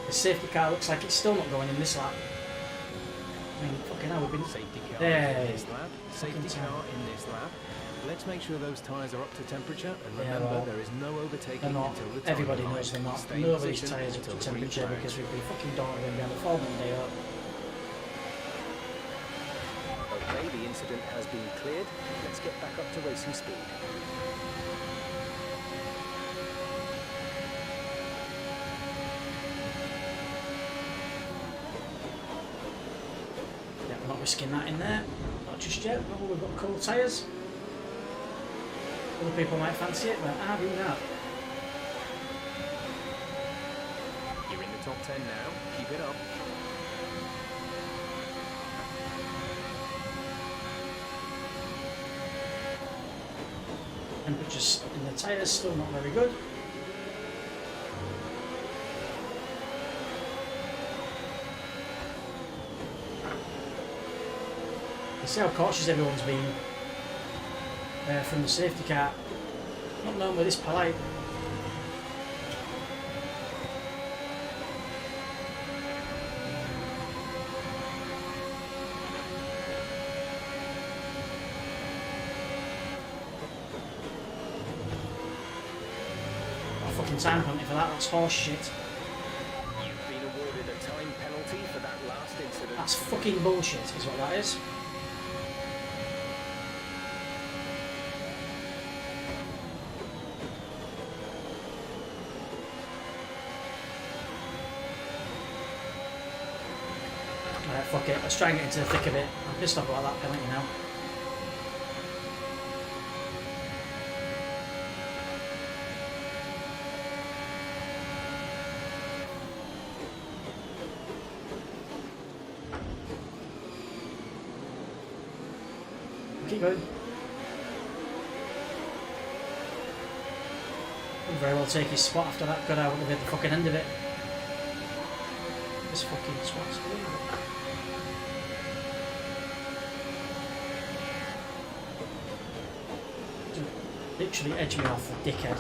The safety car looks like it's still not going in this lap. I mean, fucking hell, we've been... Safety car There. in this lap. Safety car in this lap. Let's make sure those tyres are up to temperature, and remember well, there is no overtaking they're not. until the tyre Everybody line. knows they're not. Stay in Nobody's position tyres up to until the green temperature flag. because we've been fucking don't even behind the fall Monday up. Okay, the incident has been cleared. Let's get back up to racing speed. Yeah, we're not risking that in there. Not just yet. Oh, we've got cool tyres. Other people might fancy it, but I do not. You're in the top 10 now. Keep it up. Temperatures in the tyres still not very good. You see how cautious everyone's been from the safety car. Not known we're this polite. Fucking time penalty for that, that's horse shit. You've been awarded a time penalty for that last incident. That's fucking bullshit, is what that is. Alright, fuck it, let's try and get into the thick of it. I'm pissed off about that penalty now. Keep going. Could very well take his spot after that, could I? Would have hit the fucking end of it. This fucking swat's literally edge me off, the dickhead.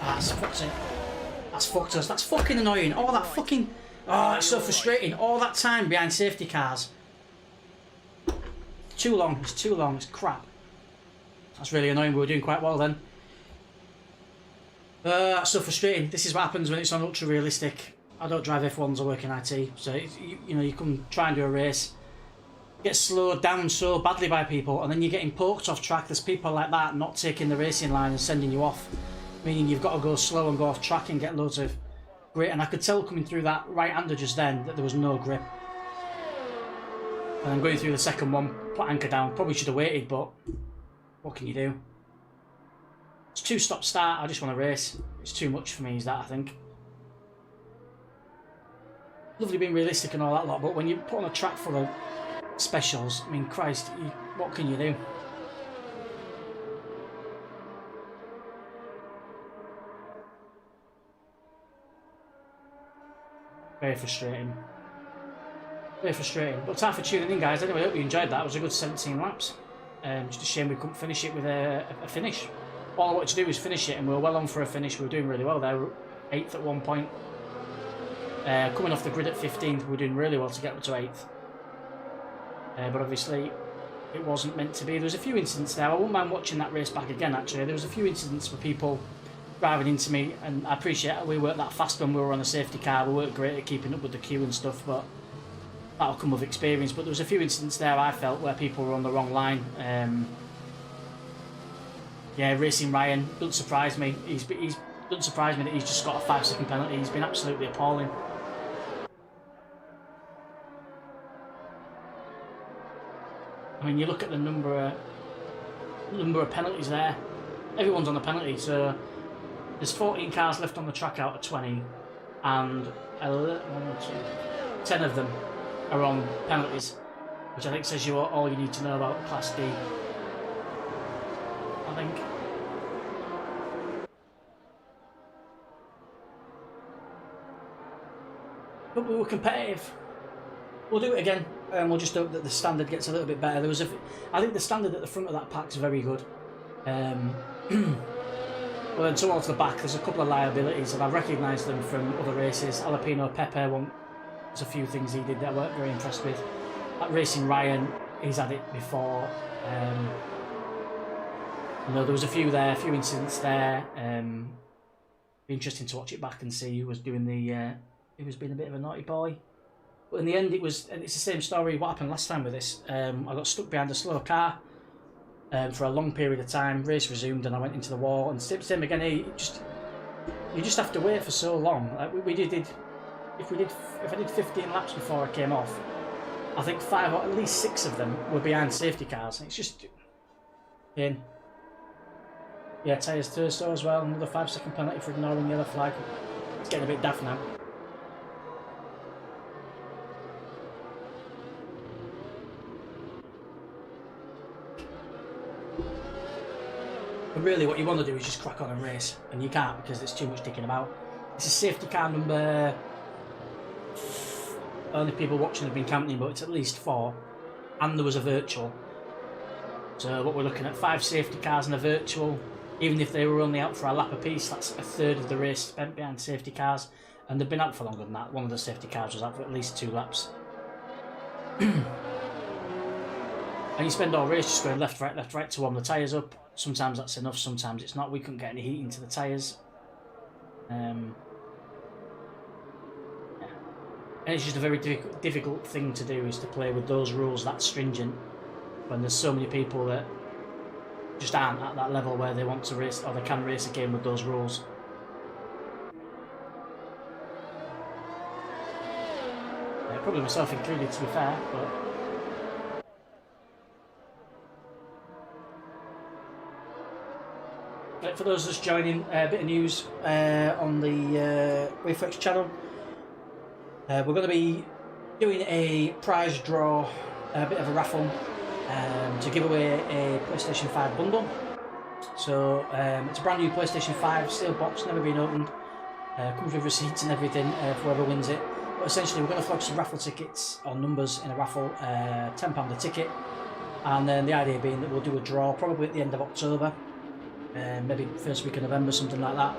That's fucked it. That's fucked us. That's fucking annoying. All that fucking... Oh, it's so frustrating. All that time behind safety cars. Too long. It's too long. It's crap. That's really annoying. We were doing quite well then. That's so frustrating. This is what happens when it's on ultra realistic. I don't drive F1s or work in IT, so you know, you come try and do a race, get slowed down so badly by people, and then you're getting poked off track. There's people like that not taking the racing line and sending you off, meaning you've got to go slow and go off track and get loads of grip. And I could tell coming through that right-hander just then that there was no grip. And I'm going through the second one, put anchor down. Probably should have waited, but what can you do? It's two stop start. I just want to race. It's too much for me, is that, I think. Lovely being realistic and all that lot, but when you put on a track full of specials, I mean, Christ, what can you do? Very frustrating. Very frustrating. But time for tuning in, guys. Anyway, I hope you enjoyed that. It was a good 17 laps. Just a shame we couldn't finish it with a finish. All I wanted to do was finish it, and we were well on for a finish. We were doing really well there. We were 8th at one point. Coming off the grid at 15th, we were doing really well to get up to 8th. But obviously, it wasn't meant to be. There was a few incidents there. I wouldn't mind watching that race back again, actually. There was a few incidents with people driving into me, and I appreciate it. We weren't that fast when we were on a safety car. We weren't great at keeping up with the queue and stuff, but that'll come with experience. But there was a few incidents there, I felt, where people were on the wrong line. Yeah, Racing Ryan doesn't surprise me. He's doesn't surprise me that he's just got a 5-second penalty. He's been absolutely appalling. I mean, you look at the number of penalties there. Everyone's on a penalty, so There's 14 cars left on the track out of 20, and 10 of them are on penalties, which I think says you all you need to know about Class D. I think. But we were competitive. We'll do it again, and we'll just hope that the standard gets a little bit better. I think the standard at the front of that pack's very good. Well, then towards the back, there's a couple of liabilities, and I've recognised them from other races. Alapino Pepe, there's a few things he did that I weren't very impressed with. That Racing Ryan, he's had it before. There was a few incidents there. Be interesting to watch it back and see who was doing who was being a bit of a naughty boy. But in the end, it's the same story. What happened last time with this? I got stuck behind a slow car for a long period of time. Race resumed, and I went into the wall. And same again. You just have to wait for so long. Like if I did 15 laps before I came off, I think 5 or at least 6 of them were behind safety cars. And it's just in. Yeah, tyres Thurso as well. Another 5-second penalty for ignoring the yellow flag. It's getting a bit daft now. But really what you want to do is just crack on and race, and you can't because there's too much dicking about. This is safety car number... Only people watching have been counting, but it's at least 4. And there was a virtual. So what we're looking at, 5 safety cars and a virtual. Even if they were only out for a lap apiece, that's a third of the race spent behind safety cars. And they've been out for longer than that. One of the safety cars was out for at least 2 laps. And you spend all race just going left, right to warm the tyres up. Sometimes that's enough, sometimes it's not. We couldn't get any heat into the tyres. And it's just a very difficult thing to do, is to play with those rules that stringent when there's so many people that just aren't at that level where they want to race, or they can race a game with those rules. Probably myself included, to be fair, but... For those just joining, a bit of news on the Reflex channel. We're going to be doing a prize draw, a bit of a raffle, to give away a PlayStation 5 bundle. So it's a brand new PlayStation 5 sealed box, never been opened. Comes with receipts and everything for whoever wins it. But essentially we're going to flog some raffle tickets or numbers in a raffle, £10 a ticket. And then the idea being that we'll do a draw probably at the end of October. Maybe first week of November, something like that.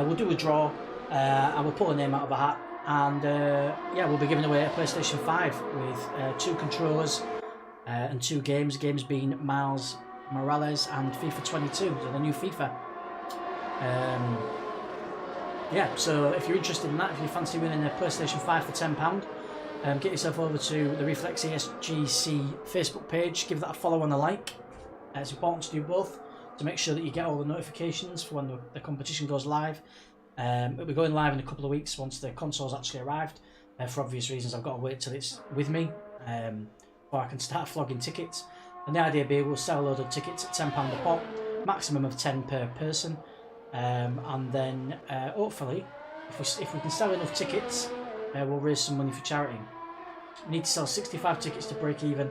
We'll do a draw and we'll pull a name out of a hat, and yeah, we'll be giving away a PlayStation 5 with 2 controllers and 2 games. Games being Miles Morales and FIFA 22, so the new FIFA. Yeah, so if you're interested in that, if you fancy winning a PlayStation 5 for £10, get yourself over to the Reflex ESGC Facebook page, give that a follow and a like. It's important to do both, to make sure that you get all the notifications for when the competition goes live. It'll be going live in a couple of weeks once the console's actually arrived. For obvious reasons, I've got to wait till it's with me before I can start flogging tickets. And the idea being, we'll sell a load of tickets at £10 a pop, maximum of 10 per person. And then hopefully, if we can sell enough tickets, we'll raise some money for charity. We need to sell 65 tickets to break even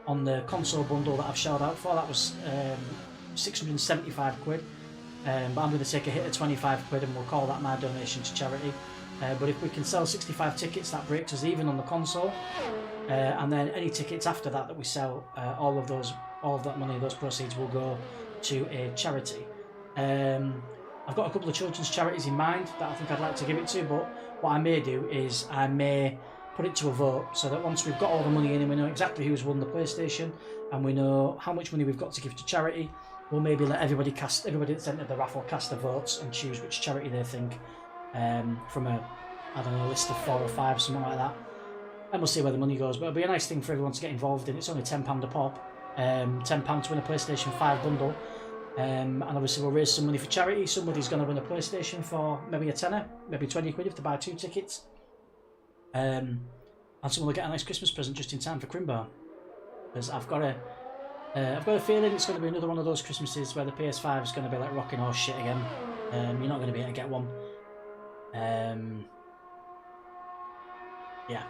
on the console bundle that I've shelled out for. That was 675 quid, but I'm going to take a hit of 25 quid and we'll call that my donation to charity. But if we can sell 65 tickets, that breaks us even on the console, and then any tickets after that we sell, all of that money, those proceeds will go to a charity. I've got a couple of children's charities in mind that I think I'd like to give it to, but what I may do is I may put it to a vote, so that once we've got all the money in and we know exactly who's won the PlayStation and we know how much money we've got to give to charity, we'll maybe let everybody that's entered the raffle cast their votes and choose which charity they think, from a list of 4 or 5, something like that. And we'll see where the money goes. But it'll be a nice thing for everyone to get involved in. It's only £10 a pop, £10 to win a PlayStation 5 bundle. And obviously we'll raise some money for charity. Somebody's going to win a PlayStation for maybe a tenner, maybe 20 quid if they buy 2 tickets. And someone will get a nice Christmas present just in time for Crimbo. Because I've got a feeling it's going to be another one of those Christmases where the PS5 is going to be like rocking horse shit again. You're not going to be able to get one. Yeah.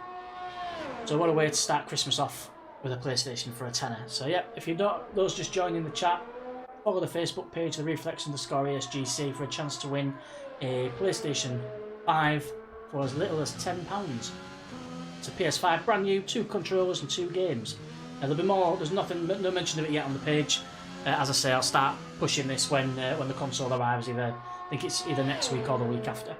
So what a way to start Christmas off with a PlayStation for a tenner. So yeah, if you don't, those just joining the chat, follow the Facebook page, the Reflex_ESGC, for a chance to win a PlayStation 5 for as little as £10. It's a PS5 brand new, 2 controllers and 2 games. There'll be more. There's nothing, no mention of it yet on the page. As I say, I'll start pushing this when the console arrives. I think it's either next week or the week after.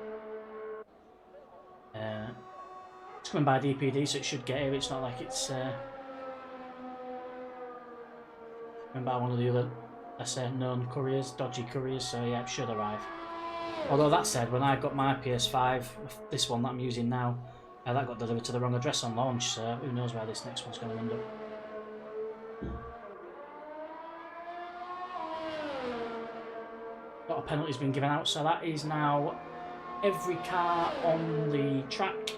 It's coming by DPD, so it should get here. It's not like it's coming by one of the other, let's say, known couriers, dodgy couriers. So yeah, it should arrive. Although that said, when I got my PS5, this one that I'm using now, that got delivered to the wrong address on launch. So who knows where this next one's going to end up. A lot of penalties been given out, so that is now every car on the track,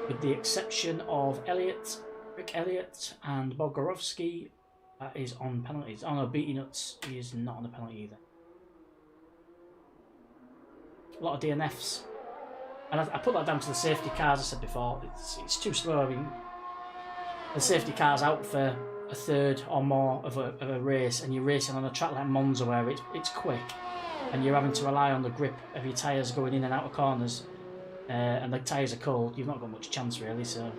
with the exception of Rick Elliott and Bogorovsky, that is on penalties. Oh no, Beatty Nuts, he is not on the penalty either. A lot of DNFs, and I put that down to the safety cars. I said before, it's too slow. I mean, the safety car's out for a third or more of a race, and you're racing on a track like Monza where it's quick, and you're having to rely on the grip of your tyres going in and out of corners, and the tyres are cold. You've not got much chance really. So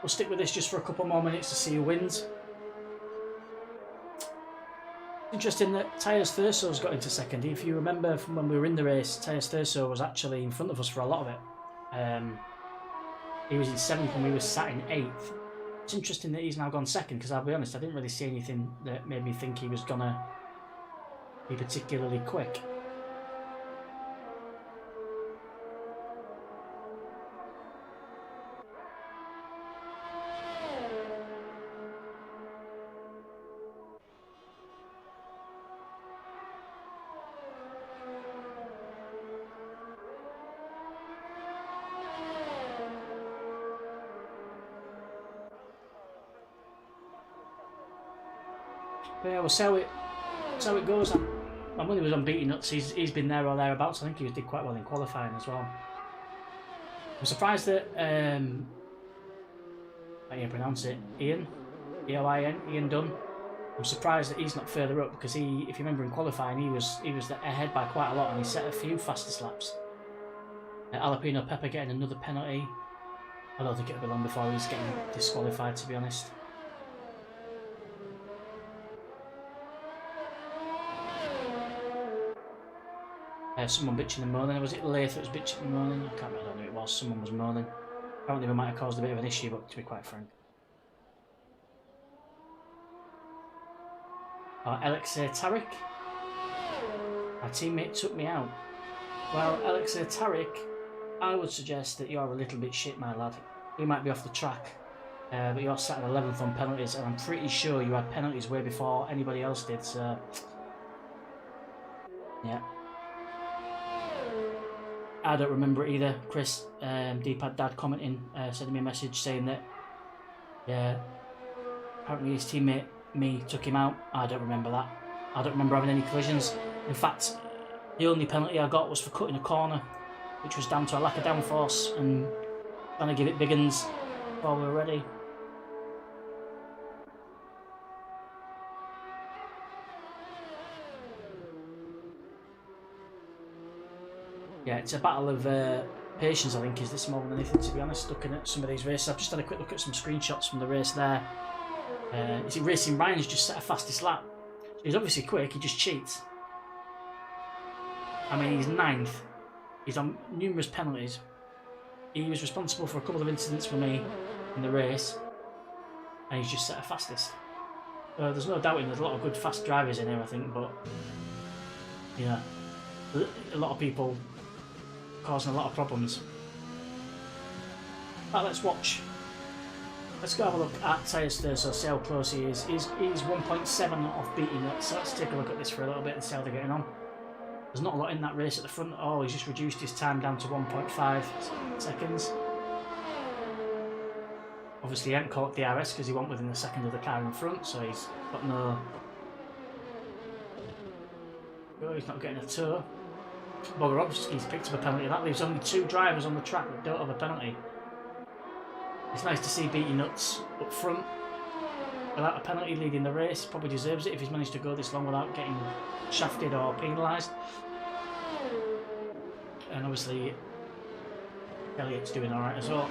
we'll stick with this just for a couple more minutes to see who wins. Interesting that Tyres Thurso's got into second. If you remember from when we were in the race, Tyres Thurso was actually in front of us for a lot of it. He was in 7th and we were sat in 8th. It's interesting that he's now gone second, because I'll be honest, I didn't really see anything that made me think he was going to be particularly quick. But yeah, we'll see how it goes. My money was on Beatty Nuts. He's been there or thereabouts. I think he did quite well in qualifying as well. I'm surprised that I can't pronounce it. Ian Dunn. I'm surprised that he's not further up, because if you remember in qualifying, he was ahead by quite a lot, and he set a few fastest laps. Alapino Pepper getting another penalty. I don't think it'll be long before he's getting disqualified, to be honest. Someone bitching and moaning. Was it Lath that was bitching and moaning? I don't know who it was. Someone was moaning. Apparently we might have caused a bit of an issue, but to be quite frank. Alexei Tarik. My teammate took me out. Well, Alexei Tarik, I would suggest that you're a little bit shit, my lad. We might be off the track, but you're sat in 11th on penalties, and I'm pretty sure you had penalties way before anybody else did, so... yeah. I don't remember it either. Chris, D-Pad Dad, commenting, sending me a message saying that, yeah, apparently his teammate, me, took him out. I don't remember that. I don't remember having any collisions. In fact, the only penalty I got was for cutting a corner, which was down to a lack of downforce and trying to give it big uns while we were ready. Yeah, it's a battle of patience, I think, is this more than anything, to be honest, looking at some of these races. I've just had a quick look at some screenshots from the race there. You see Racing Ryan's just set a fastest lap. He's obviously quick, he just cheats. I mean, he's 9th. He's on numerous penalties. He was responsible for a couple of incidents for me in the race, and he's just set a fastest. There's no doubting there's a lot of good fast drivers in here, I think, but yeah, a lot of people causing a lot of problems. Right, let's watch. Let's go have a look at Tyres Thurso, see how close he is. He's 1.7 off Beatty Nuts, so let's take a look at this for a little bit and see how they're getting on. There's not a lot in that race at the front at all. He's just reduced his time down to 1.5 seconds. Obviously he hadn't caught the DRS because he went within a second of the car in front, so he's got no Oh, he's not getting a tow. Bogdanovsky's picked up a penalty. That leaves only 2 drivers on the track that don't have a penalty. It's nice to see Beatty Nuts up front without a penalty leading the race. Probably deserves it if he's managed to go this long without getting shafted or penalised. And obviously Elliott's doing alright as well.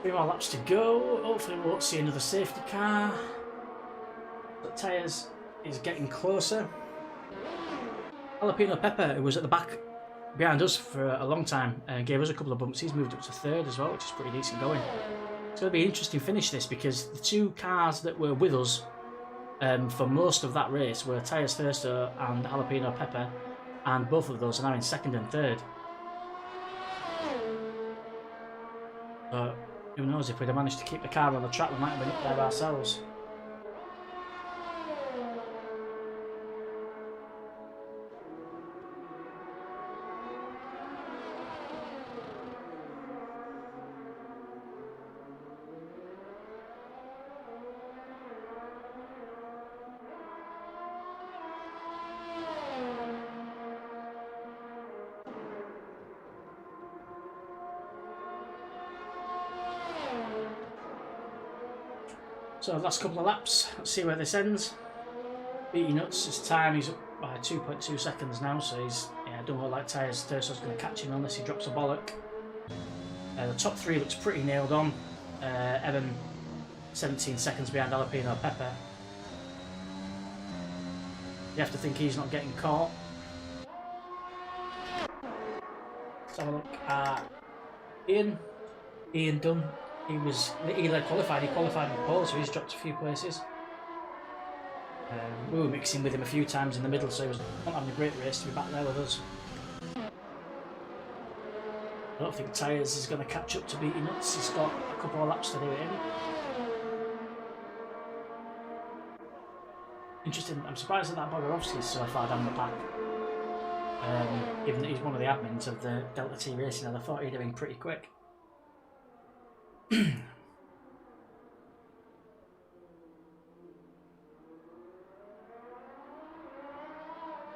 Three more laps to go. Hopefully we won't see another safety car. The tyres is getting closer. Jalapeno Pepper, who was at the back behind us for a long time, gave us a couple of bumps. He's moved up to 3rd as well, which is pretty decent going. It's going to be an interesting finish this, because the 2 cars that were with us for most of that race were Tyres Thursto and Jalapeno Pepper, and both of those are now in 2nd and 3rd. But who knows, if we'd have managed to keep the car on the track, we might have been up there ourselves. So last couple of laps, let's see where this ends. Beatty Nuts, his time is up by 2.2 seconds now, so he's don't look like Tyres Thursto's going to catch him unless he drops a bollock. The top 3 looks pretty nailed on. Evan 17 seconds behind Jalapeno Pepper. You have to think he's not getting caught. Let's have a look at Ian Dunn. He led qualified, he qualified in pole, so he's dropped a few places. We were mixing with him a few times in the middle, so he was not having a great race to be back there with us. I don't think Tyres is going to catch up to Beatty Nuts. He's got a couple of laps to do it in. Interesting, I'm surprised that Bogdanovsky is so far down the pack. Given that he's one of the admins of the Delta T Racing, and I thought he'd have been pretty quick.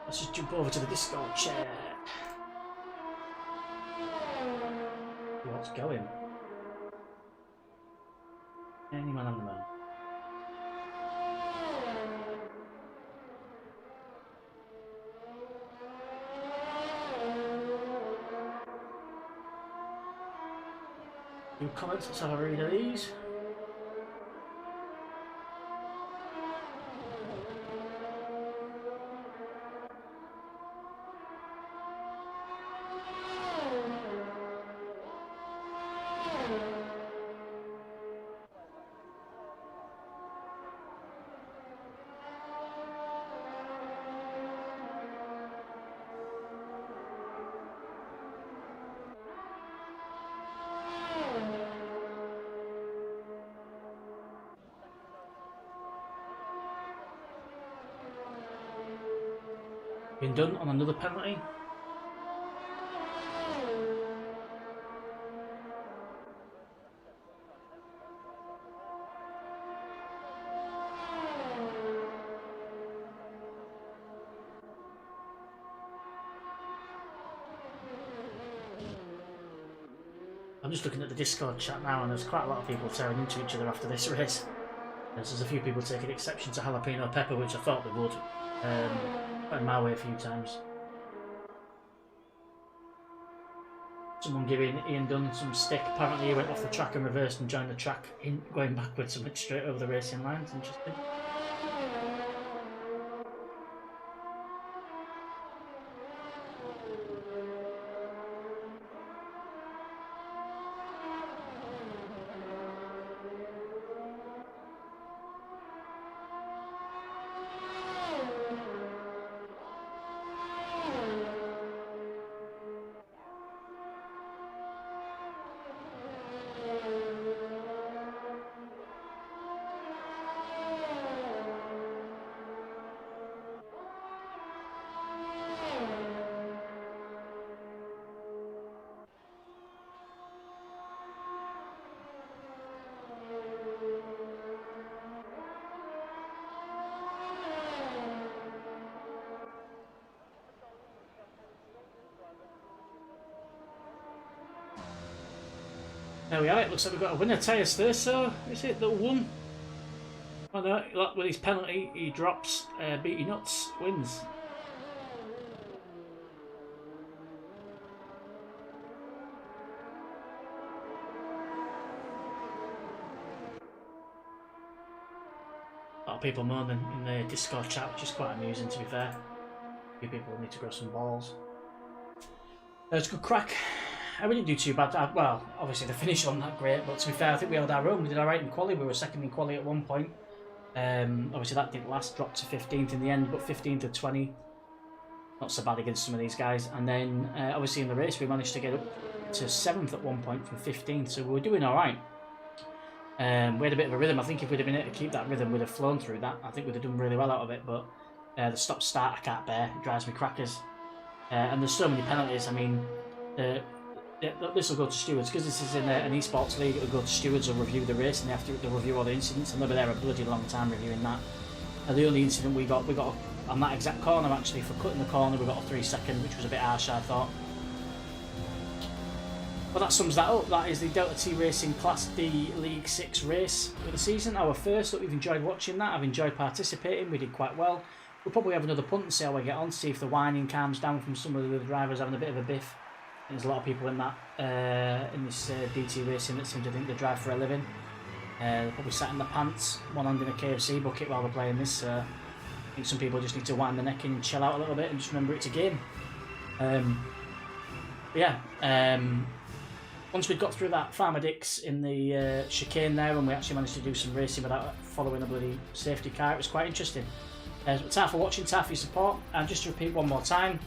Let's just jump over to the Discord chat. See what's going. Any man on the moon. New comments, let's have a read of these. Been done on another penalty. I'm just looking at the Discord chat now, and there's quite a lot of people tearing into each other after this race. There's a few people taking exception to Jalapeno Pepper, which I thought they would. Got in my way a few times. Someone giving Ian Dunn some stick. Apparently he went off the track and reversed and joined the track in going backwards and went straight over the racing line. It's interesting. There we are, it looks like we've got a winner. Tyres there, so is it that won? Oh no, look, with his penalty, he drops, Beatty Nuts wins. A lot of people moaning in the Discord chat, which is quite amusing to be fair. A few people need to grow some balls. It's a good crack. We didn't do too bad. Well, obviously the finish wasn't that great, but to be fair, I think we held our own. We did alright in quali. We were second in quali at one point. Obviously that didn't last, dropped to 15th in the end, but 15th to 20. Not so bad against some of these guys. And then obviously in the race we managed to get up to 7th at one point from 15th, so we were doing alright. We had a bit of a rhythm. I think if we'd have been able to keep that rhythm, we'd have flown through that. I think we'd have done really well out of it, but the stop-start I can't bear. It drives me crackers. And there's so many penalties. I mean, this will go to stewards, because this is in an esports league. It'll go to stewards, will review the race, and they have to review all the incidents, and they'll be there a bloody long time reviewing that. The only incident we got on that exact corner, actually, for cutting the corner, we got a 3-second, which was a bit harsh, I thought. But that sums that up. That is the Delta T Racing Class D League 6 race for the season. Our first. Look, we've enjoyed watching that. I've enjoyed participating. We did quite well. We'll probably have another punt and see how we get on, see if the whining calms down from some of the drivers having a bit of a biff. There's a lot of people in that in this DT racing that seem to think they drive for a living. They're probably sat in their pants, one hand in a KFC bucket while they're playing this. I think some people just need to wind the neck in and chill out a little bit and just remember it's a game. Once we'd got through that Farmer Dix in the chicane there, and we actually managed to do some racing without following a bloody safety car, it was quite interesting. Thanks for watching, thanks for your support, and just to repeat one more time,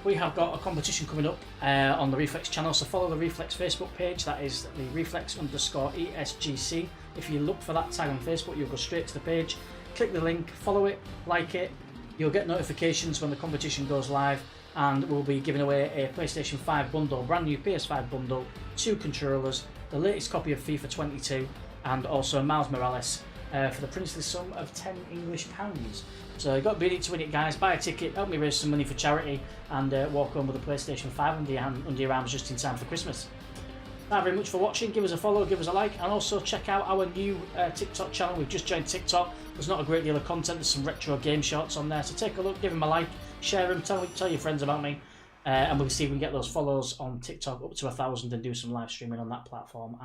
we have got a competition coming up on the Reflex channel, so follow the Reflex Facebook page. That is the Reflex_ESGC. If you look for that tag on Facebook, you'll go straight to the page, click the link, follow it, like it. You'll get notifications when the competition goes live, and we'll be giving away a PlayStation 5 bundle, brand new PS5 bundle, 2 controllers, the latest copy of FIFA 22, and also Miles Morales for the princely sum of £10 English. So you've got to be in it to win it, guys. Buy a ticket, help me raise some money for charity, and walk home with a PlayStation 5 under your arms just in time for Christmas. Thank you very much for watching. Give us a follow, give us a like, and also check out our new TikTok channel. We've just joined TikTok. There's not a great deal of content. There's some retro game shorts on there, so take a look, give them a like, share them, tell your friends about me, and we'll see if we can get those follows on TikTok up to 1,000 and do some live streaming on that platform.